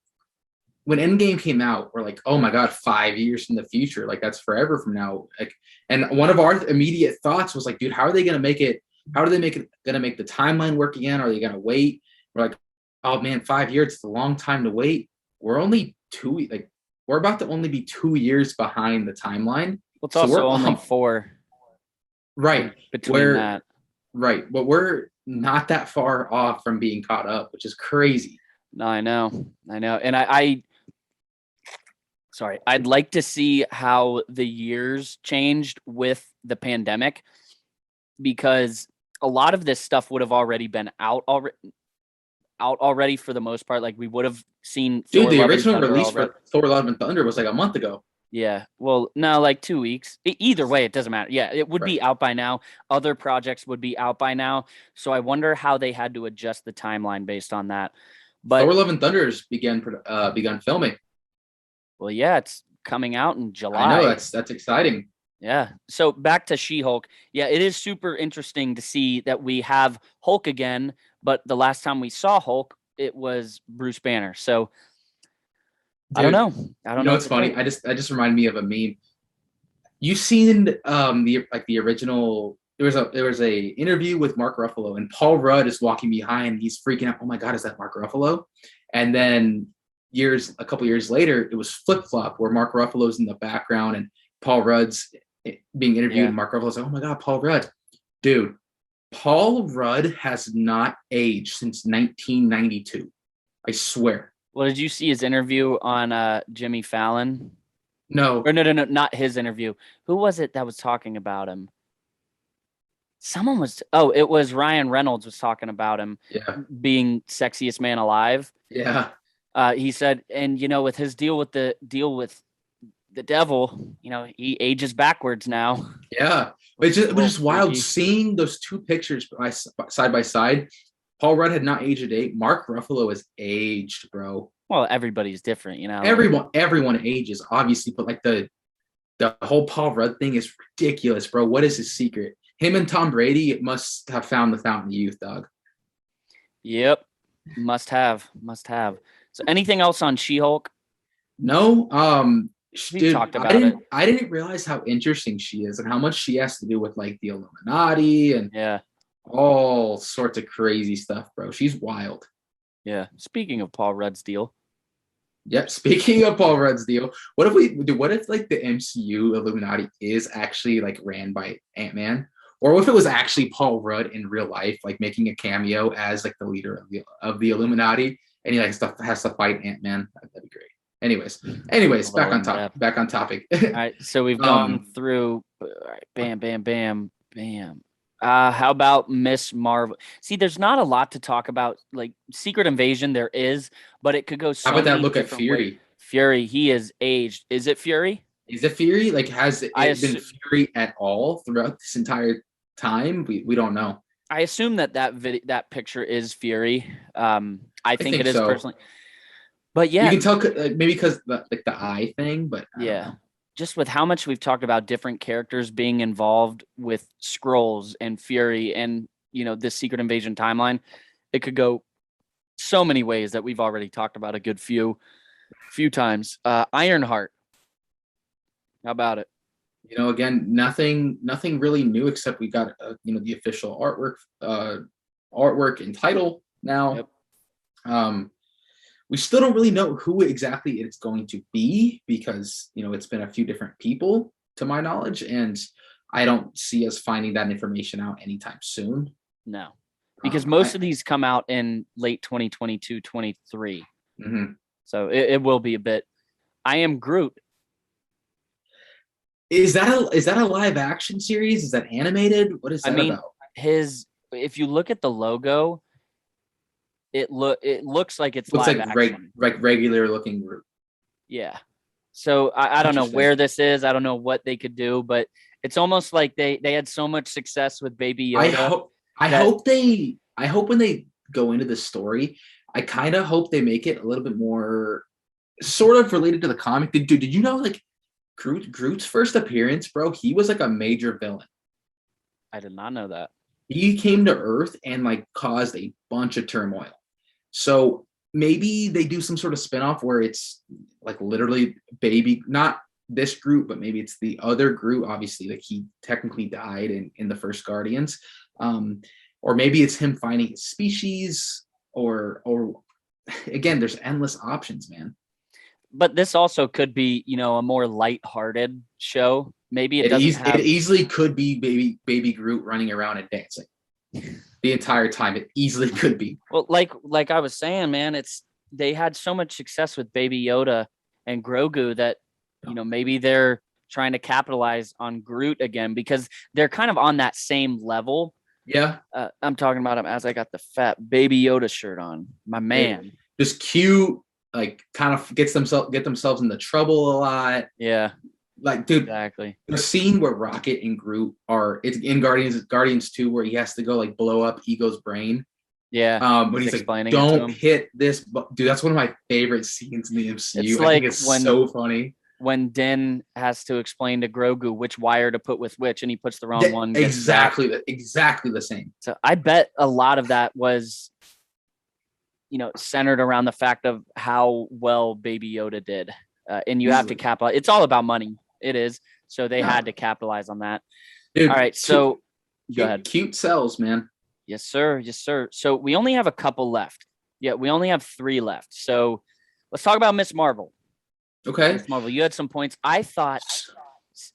[SPEAKER 3] when Endgame came out, we're like, oh my God, 5 years in the future. Like that's forever from now. Like, and one of our immediate thoughts was like, dude, how are they going to make it? How are they going to make the timeline work again? Are they going to wait? We're like, oh man, 5 years, it's a long time to wait. We're only we're about to only be 2 years behind the timeline.
[SPEAKER 2] Well, it's
[SPEAKER 3] So
[SPEAKER 2] also
[SPEAKER 3] we're
[SPEAKER 2] only 4
[SPEAKER 3] right
[SPEAKER 2] between that.
[SPEAKER 3] Right. But we're not that far off from being caught up, which is crazy.
[SPEAKER 2] No, I know. And I sorry, I'd like to see how the years changed with the pandemic, because a lot of this stuff would have already been out already for the most part. Like we would have seen
[SPEAKER 3] Dude,
[SPEAKER 2] Thor
[SPEAKER 3] the
[SPEAKER 2] Love and
[SPEAKER 3] original
[SPEAKER 2] Thunder
[SPEAKER 3] release
[SPEAKER 2] already.
[SPEAKER 3] for Thor Love and Thunder was like a month ago.
[SPEAKER 2] Yeah. Well, no, like 2 weeks. Either way, it doesn't matter. Yeah, it would be
[SPEAKER 3] Right.
[SPEAKER 2] out by now. Other projects would be out by now. So I wonder how they had to adjust the timeline based on that. But
[SPEAKER 3] Thor Love and Thunder's begun filming.
[SPEAKER 2] well, yeah, it's coming out in July.
[SPEAKER 3] I know that's exciting.
[SPEAKER 2] Yeah. So back to She-Hulk. Yeah, it is super interesting to see that we have Hulk again, but the last time we saw Hulk, it was Bruce Banner. So I don't
[SPEAKER 3] Dude,
[SPEAKER 2] know. I don't
[SPEAKER 3] you know
[SPEAKER 2] know.
[SPEAKER 3] what's funny? I just reminded me of a meme. You seen the original? There was a interview with Mark Ruffalo, and Paul Rudd is walking behind. He's freaking out. Oh my God, is that Mark Ruffalo? And then a couple years later, it was Flip Flop, where Mark Ruffalo's in the background and Paul Rudd's being interviewed.
[SPEAKER 2] Yeah.
[SPEAKER 3] And Mark Ruffalo's like, "Oh my God, Paul Rudd, dude." Paul Rudd has not aged since 1992. I swear.
[SPEAKER 2] Well, did you see his interview on Jimmy Fallon?
[SPEAKER 3] No.
[SPEAKER 2] Or no, not his interview. Who was it that was talking about him? Someone was. Oh, it was Ryan Reynolds was talking about him
[SPEAKER 3] Yeah.
[SPEAKER 2] being sexiest man alive.
[SPEAKER 3] Yeah.
[SPEAKER 2] He said, and with his deal with the devil, he ages backwards now.
[SPEAKER 3] Yeah. Which is wild.
[SPEAKER 2] Freaky.
[SPEAKER 3] Seeing those two pictures side by side, Paul Rudd had not aged a day. Mark Ruffalo has aged, bro.
[SPEAKER 2] Well, everybody's different,
[SPEAKER 3] Everyone ages, obviously, but like the whole Paul Rudd thing is ridiculous, bro. What is his secret? Him and Tom Brady must have found the fountain of youth, dog.
[SPEAKER 2] Yep. Must have. So anything else on She-Hulk?
[SPEAKER 3] No.
[SPEAKER 2] We talked about it.
[SPEAKER 3] I didn't realize how interesting she is and how much she has to do with like the Illuminati and all sorts of crazy stuff, bro. She's wild.
[SPEAKER 2] Yeah. Speaking of Paul Rudd's deal.
[SPEAKER 3] Yep. Speaking of Paul Rudd's deal, what if like the MCU Illuminati is actually like ran by Ant-Man? Or if it was actually Paul Rudd in real life, like making a cameo as like the leader of the Illuminati, and he like has to fight Ant-Man? That'd be great. Anyways, back on topic.
[SPEAKER 2] All right, so we've gone through. All right, bam, bam, bam, bam. How about Miss Marvel? See, there's not a lot to talk about. Like Secret Invasion, there is, but it could go. So
[SPEAKER 3] how about that
[SPEAKER 2] many
[SPEAKER 3] look at
[SPEAKER 2] different
[SPEAKER 3] Fury?
[SPEAKER 2] ways. Fury, he is aged. Is it Fury?
[SPEAKER 3] Is it Fury? Like, has it been Fury at all throughout this entire time? We don't know.
[SPEAKER 2] I assume that picture is Fury. I think it is
[SPEAKER 3] so.
[SPEAKER 2] personally. But yeah,
[SPEAKER 3] you can tell maybe because the eye thing, but
[SPEAKER 2] yeah, just with how much we've talked about different characters being involved with Skrulls and Fury and this Secret Invasion timeline, it could go so many ways that we've already talked about a good few times. Ironheart, how about it?
[SPEAKER 3] Again, nothing really new except we got the official artwork and title now. Yep. We still don't really know who exactly it's going to be because it's been a few different people to my knowledge, and I don't see us finding that information out anytime soon.
[SPEAKER 2] No, because most of these come out in late 2022, 23.
[SPEAKER 3] Mm-hmm.
[SPEAKER 2] So it will be a bit. I Am Groot.
[SPEAKER 3] Is that a live action series? Is that animated? What is that about?
[SPEAKER 2] If you look at the logo, it looks like it's
[SPEAKER 3] looks
[SPEAKER 2] live
[SPEAKER 3] like
[SPEAKER 2] action.
[SPEAKER 3] Regular looking Groot.
[SPEAKER 2] Yeah. So I don't know where this is. I don't know what they could do, but it's almost like they had so much success with Baby Yoda.
[SPEAKER 3] I hope when they go into the story, I kind of hope they make it a little bit more sort of related to the comic. Did you know like Groot's first appearance, bro, he was like a major villain.
[SPEAKER 2] I did not know that.
[SPEAKER 3] He came to Earth and like caused a bunch of turmoil. So maybe they do some sort of spinoff where it's like literally baby, not this Groot, but maybe it's the other Groot. Obviously, like he technically died in the first Guardians, or maybe it's him finding his species, or again, there's endless options, man.
[SPEAKER 2] But this also could be, a more lighthearted show. Maybe it doesn't have.
[SPEAKER 3] It easily could be baby Groot running around and dancing the entire time. It easily could be.
[SPEAKER 2] Well, like I was saying, man, they had so much success with Baby Yoda and Grogu that maybe they're trying to capitalize on Groot again because they're kind of on that same level.
[SPEAKER 3] Yeah,
[SPEAKER 2] I'm talking about him as I got the fat Baby Yoda shirt on. My man,
[SPEAKER 3] just cute. Like kind of get themselves into trouble a lot.
[SPEAKER 2] Yeah.
[SPEAKER 3] Like, dude,
[SPEAKER 2] exactly.
[SPEAKER 3] The scene where Rocket and Groot it's in Guardians 2 where he has to go like blow up Ego's brain.
[SPEAKER 2] Yeah.
[SPEAKER 3] When he's like, don't hit this, dude. That's one of my favorite scenes in the MCU. I think it's so funny
[SPEAKER 2] when Din has to explain to Grogu which wire to put with which, and he puts the wrong one.
[SPEAKER 3] Exactly the same.
[SPEAKER 2] So I bet a lot of that was, centered around the fact of how well Baby Yoda did. And you have to capitalize. It's all about money. It is. So they had to capitalize on that.
[SPEAKER 3] Dude,
[SPEAKER 2] all right. So
[SPEAKER 3] go ahead. Cute sells, man.
[SPEAKER 2] Yes, sir. Yes, sir. So we only have a couple left. Yeah, we only have 3 left. So let's talk about Miss Marvel.
[SPEAKER 3] Okay.
[SPEAKER 2] Miss Marvel, you had some points. I thought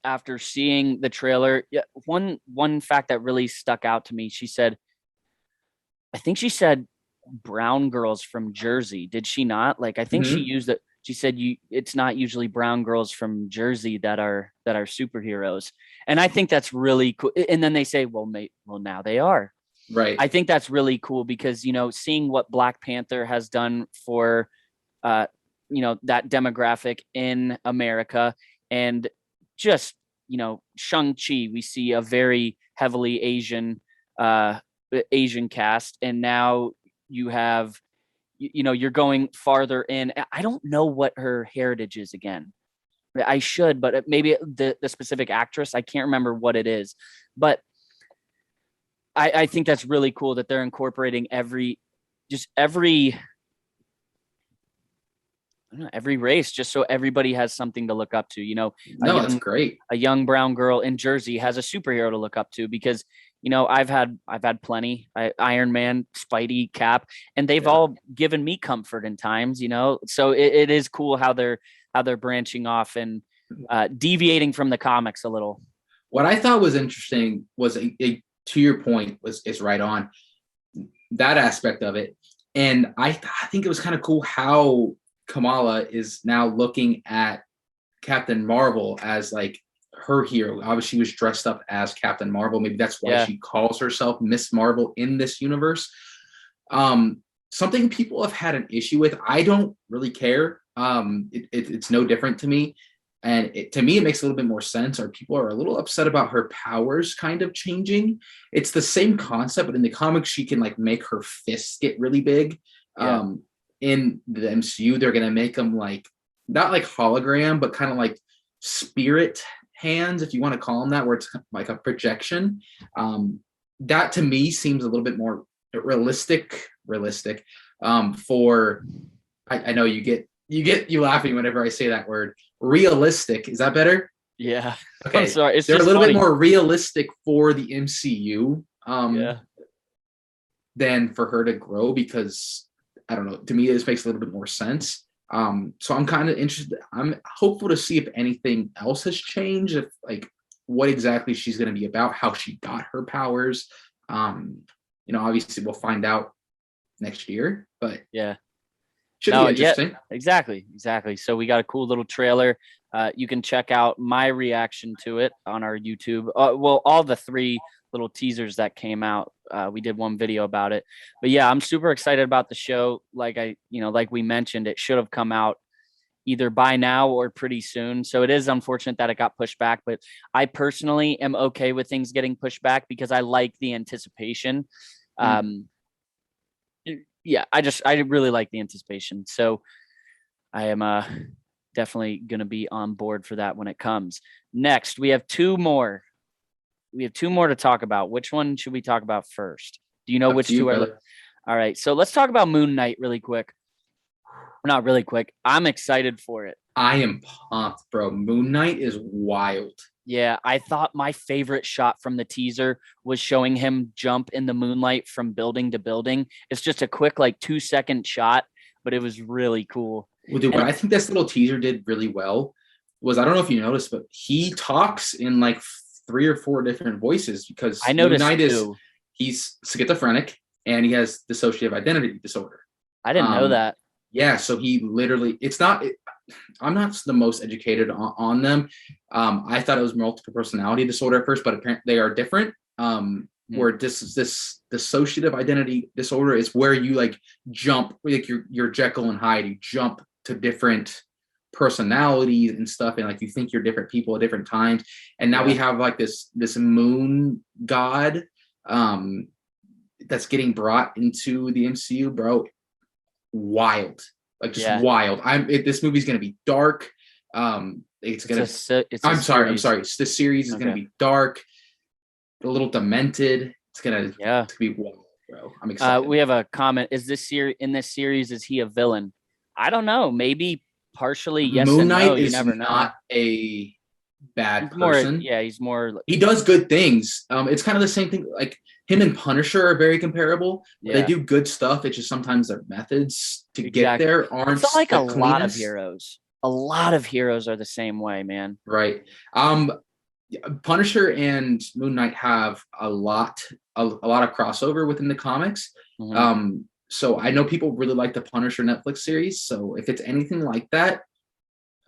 [SPEAKER 2] after seeing the trailer, one fact that really stuck out to me, I think she said brown girls from Jersey. Did she not? Like, I think she used it. She said it's not usually brown girls from Jersey that are superheroes. And I think that's really cool. And then they say, well, now they are.
[SPEAKER 3] Right.
[SPEAKER 2] I think that's really cool because, seeing what Black Panther has done for, that demographic in America, and just, Shang-Chi, we see a very heavily Asian cast. And now you have, you're going farther in. I don't know what her heritage is again. I should, but maybe the specific actress, I can't remember what it is, but I think that's really cool that they're incorporating every race, just so everybody has something to look up to.
[SPEAKER 3] That's great.
[SPEAKER 2] A young brown girl in Jersey has a superhero to look up to because, I've had plenty. Iron Man, Spidey, Cap, and they've all given me comfort in times. So it is cool how they're branching off and deviating from the comics a little.
[SPEAKER 3] What I thought was interesting was to your point is right on that aspect of it, and I think it was kind of cool how Kamala is now looking at Captain Marvel as like her hero. Obviously, she was dressed up as Captain Marvel. Maybe that's why she calls herself Miss Marvel in this universe. Something people have had an issue with. I don't really care. It's no different to me. And to me, it makes a little bit more sense. Or people are a little upset about her powers kind of changing. It's the same concept, but in the comics, she can like make her fists get really big. Yeah. In the MCU, they're going to make them like, not like hologram, but kind of like spirit hands, if you want to call them that, where it's like a projection. That to me seems a little bit more realistic. For I know you laughing whenever I say that word. Realistic, is that better?
[SPEAKER 2] Yeah.
[SPEAKER 3] Okay.
[SPEAKER 2] I'm sorry.
[SPEAKER 3] They're a little bit more realistic for the MCU. Than for her to grow, because I don't know. To me, this makes a little bit more sense. So I'm kind of interested. I'm hopeful to see if anything else has changed, if like what exactly she's going to be about, how she got her powers. Obviously we'll find out next year, but should be interesting.
[SPEAKER 2] Yeah, exactly. So we got a cool little trailer. You can check out my reaction to it on our YouTube. All the 3 little teasers that came out. We did one video about it, but yeah, I'm super excited about the show. Like we mentioned, it should have come out either by now or pretty soon. So it is unfortunate that it got pushed back, but I personally am okay with things getting pushed back because I like the anticipation. I really like the anticipation. So I am definitely going to be on board for that when it comes. Next, we have two more. We have two more to talk about. Which one should we talk about first? Do you know
[SPEAKER 3] Up
[SPEAKER 2] which
[SPEAKER 3] to you,
[SPEAKER 2] two are?
[SPEAKER 3] brother.
[SPEAKER 2] All right. So let's talk about Moon Knight really quick. Not really quick. I'm excited for it.
[SPEAKER 3] I am pumped, bro. Moon Knight is wild.
[SPEAKER 2] Yeah, I thought my favorite shot from the teaser was showing him jump in the moonlight from building to building. It's just a quick, like 2-second shot, but it was really cool.
[SPEAKER 3] Well, dude, what I think this little teaser did really well was, I don't know if you noticed, but he talks in like 3 or 4 different voices, because
[SPEAKER 2] I noticed
[SPEAKER 3] Moon Knight
[SPEAKER 2] too.
[SPEAKER 3] He's schizophrenic and he has dissociative identity disorder.
[SPEAKER 2] I didn't know that.
[SPEAKER 3] Yeah, so he literally, I'm not the most educated on them. I thought it was multiple personality disorder at first, but apparently they are different. Where this dissociative identity disorder is where you like jump, like you're Jekyll and Hyde, you jump to different personalities and stuff, and like you think you're different people at different times. And now we have like this moon god that's getting brought into the MCU, bro. Wild, like just wild. This movie's gonna be dark. It's gonna. I'm sorry. This series is gonna be dark, a little demented. It's gonna be wild, bro. I'm excited.
[SPEAKER 2] We have a comment. Is this in this series? Is he a villain? I don't know. Maybe partially yes
[SPEAKER 3] Moon
[SPEAKER 2] and
[SPEAKER 3] Knight
[SPEAKER 2] no. You
[SPEAKER 3] is
[SPEAKER 2] never know.
[SPEAKER 3] not a bad
[SPEAKER 2] person.
[SPEAKER 3] He's more. He does good things. It's kind of the same thing. Like him and Punisher are very comparable. They do good stuff. It's just sometimes their methods to get there aren't.
[SPEAKER 2] It's like a lot of heroes. A lot of heroes are the same way, man.
[SPEAKER 3] Right. Punisher and Moon Knight have a lot of crossover within the comics. Mm-hmm. So I know people really like the Punisher Netflix series. So if it's anything like that,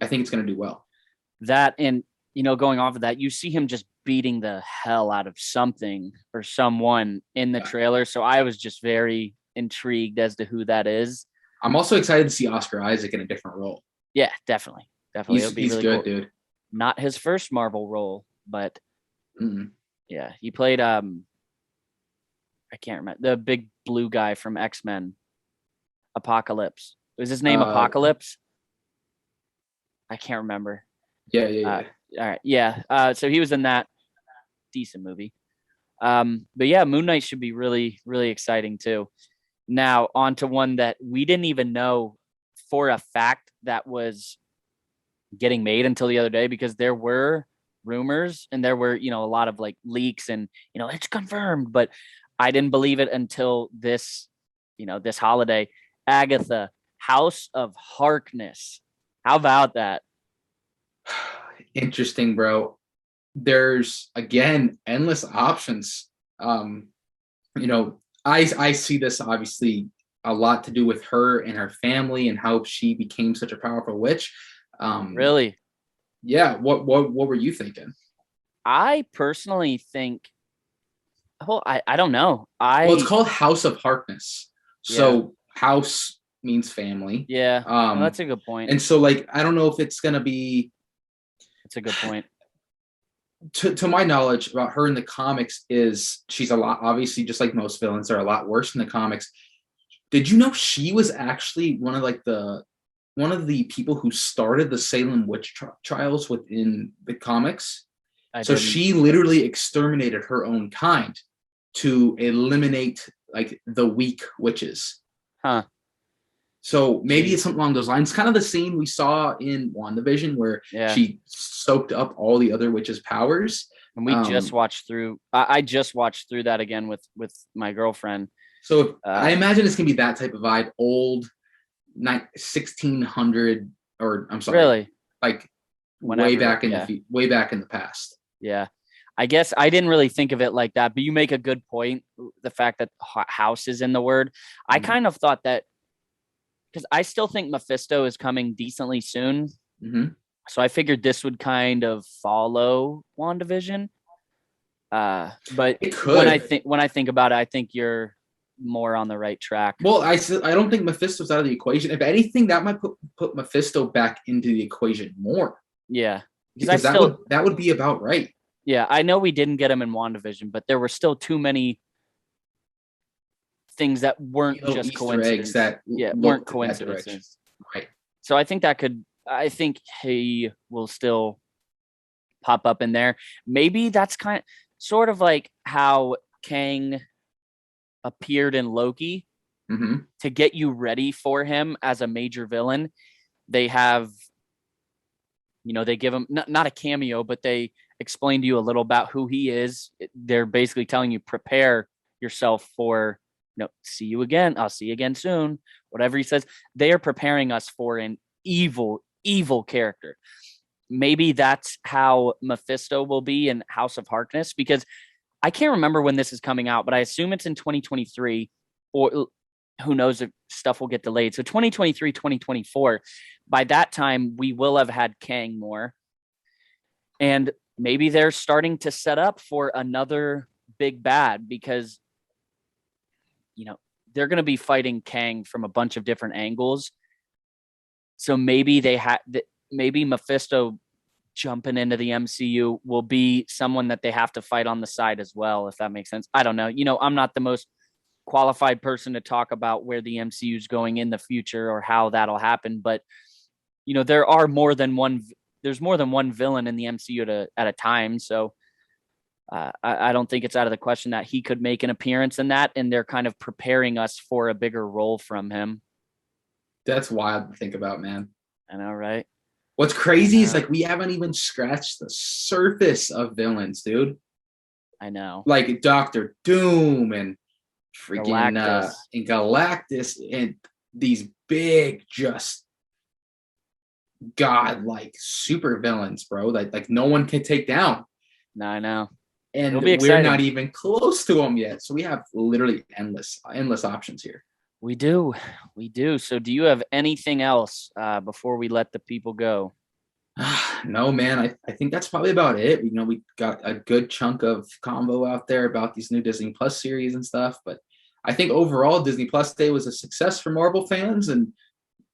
[SPEAKER 3] I think it's going to do well.
[SPEAKER 2] That, and going off of that, you see him just beating the hell out of something or someone in the trailer. So I was just very intrigued as to who that is.
[SPEAKER 3] I'm also excited to see Oscar Isaac in a different role.
[SPEAKER 2] Yeah, definitely.
[SPEAKER 3] He's really good, cool. Dude.
[SPEAKER 2] Not his first Marvel role, but yeah, he played I can't remember, the big blue guy from X-Men, Apocalypse. Was his name Apocalypse? I can't remember.
[SPEAKER 3] Yeah.
[SPEAKER 2] All right, yeah. So he was in that decent movie. But yeah, Moon Knight should be really, really exciting too. Now on to one that we didn't even know for a fact that was getting made until the other day, because there were rumors and there were, a lot of like leaks and, it's confirmed, but I didn't believe it until this holiday. Agatha, House of Harkness. How about that?
[SPEAKER 3] Interesting, bro. There's again endless options. I see this obviously a lot to do with her and her family and how she became such a powerful witch.
[SPEAKER 2] Really?
[SPEAKER 3] Yeah. What were you thinking?
[SPEAKER 2] I personally think, I don't know.
[SPEAKER 3] It's called House of Harkness. So house means family.
[SPEAKER 2] Yeah. That's a good point.
[SPEAKER 3] And so like, I don't know if it's going to be.
[SPEAKER 2] That's a good point.
[SPEAKER 3] To my knowledge about her in the comics is she's a lot, obviously, just like most villains are a lot worse in the comics. Did you know she was actually one of the people who started the Salem witch trials within the comics? She literally exterminated her own kind to eliminate like the weak witches.
[SPEAKER 2] Huh.
[SPEAKER 3] So maybe it's something along those lines. Kind of the scene we saw in WandaVision where she soaked up all the other witches' powers.
[SPEAKER 2] And we just watched through. I just watched through that again with my girlfriend.
[SPEAKER 3] So I imagine it's gonna be that type of vibe. Old, 1600, or I'm sorry, really, like whenever, way back in the past.
[SPEAKER 2] Yeah. I guess I didn't really think of it like that, but you make a good point. The fact that house is in the word. I kind of thought that, because I still think Mephisto is coming decently soon.
[SPEAKER 3] Mm-hmm.
[SPEAKER 2] So I figured this would kind of follow WandaVision. But
[SPEAKER 3] it could.
[SPEAKER 2] When I think about it, I think you're more on the right track.
[SPEAKER 3] Well, I don't think Mephisto's out of the equation. If anything, that might put Mephisto back into the equation more.
[SPEAKER 2] Yeah.
[SPEAKER 3] Because that would be about right.
[SPEAKER 2] Yeah, I know we didn't get him in WandaVision, but there were still too many things that weren't just
[SPEAKER 3] Easter
[SPEAKER 2] coincidences.
[SPEAKER 3] eggs that
[SPEAKER 2] weren't coincidences.
[SPEAKER 3] Right.
[SPEAKER 2] So I think that could I think he will still pop up in there. Maybe that's sort of like how Kang appeared in Loki to get you ready for him as a major villain. They have, they give him not a cameo, but they explain to you a little about who he is. They're basically telling you, prepare yourself for, see you again. I'll see you again soon. Whatever he says, they are preparing us for an evil character. Maybe that's how Mephisto will be in House of Harkness, because I can't remember when this is coming out, but I assume it's in 2023, or who knows if stuff will get delayed. So 2023, 2024, by that time, we will have had Kang more. And maybe they're starting to set up for another big bad, because, they're going to be fighting Kang from a bunch of different angles. So maybe maybe Mephisto jumping into the MCU will be someone that they have to fight on the side as well, if that makes sense. I don't know. I'm not the most qualified person to talk about where the MCU is going in the future or how that'll happen, but there's more than one villain in the MCU at a time. So I don't think it's out of the question that he could make an appearance in that, and they're kind of preparing us for a bigger role from him.
[SPEAKER 3] That's wild to think about, man.
[SPEAKER 2] I know, right?
[SPEAKER 3] What's crazy is we haven't even scratched the surface of villains, dude.
[SPEAKER 2] I know.
[SPEAKER 3] Like Doctor Doom and freaking
[SPEAKER 2] Galactus.
[SPEAKER 3] And these big, just godlike super villains, bro. Like no one can take down.
[SPEAKER 2] No, I know.
[SPEAKER 3] And we're not even close to them yet. So we have literally endless options here.
[SPEAKER 2] We do. So do you have anything else before we let the people go?
[SPEAKER 3] No, man. I think that's probably about it. We got a good chunk of convo out there about these new Disney Plus series and stuff. But I think overall, Disney Plus Day was a success for Marvel fans. And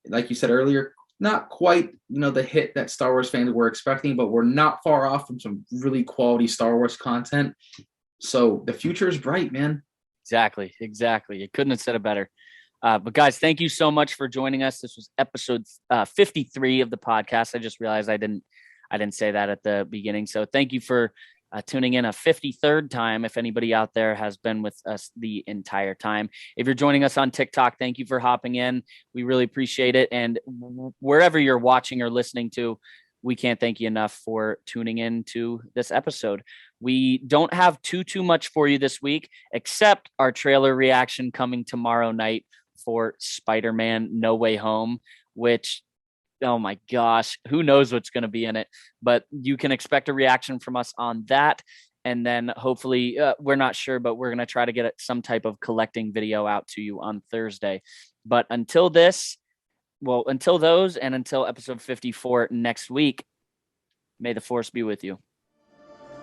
[SPEAKER 3] like you said earlier, not quite, the hit that Star Wars fans were expecting, but we're not far off from some really quality Star Wars content. So the future is bright, man.
[SPEAKER 2] Exactly. You couldn't have said it better. But guys, thank you so much for joining us. This was episode 53 of the podcast. I just realized I didn't say that at the beginning. So thank you for tuning in a 53rd time. If anybody out there has been with us the entire time, if you're joining us on TikTok, thank you for hopping in. We really appreciate it. And wherever you're watching or listening to, we can't thank you enough for tuning in to this episode. We don't have too much for you this week, except our trailer reaction coming tomorrow night for Spider-Man No Way Home, which, oh my gosh, who knows what's going to be in it, but you can expect a reaction from us on that. And then hopefully, we're not sure, but we're going to try to get some type of collecting video out to you on Thursday. But until those and until episode 54 next week, may the Force be with you.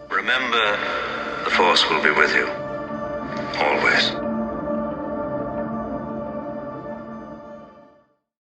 [SPEAKER 4] Remember, the Force will be with you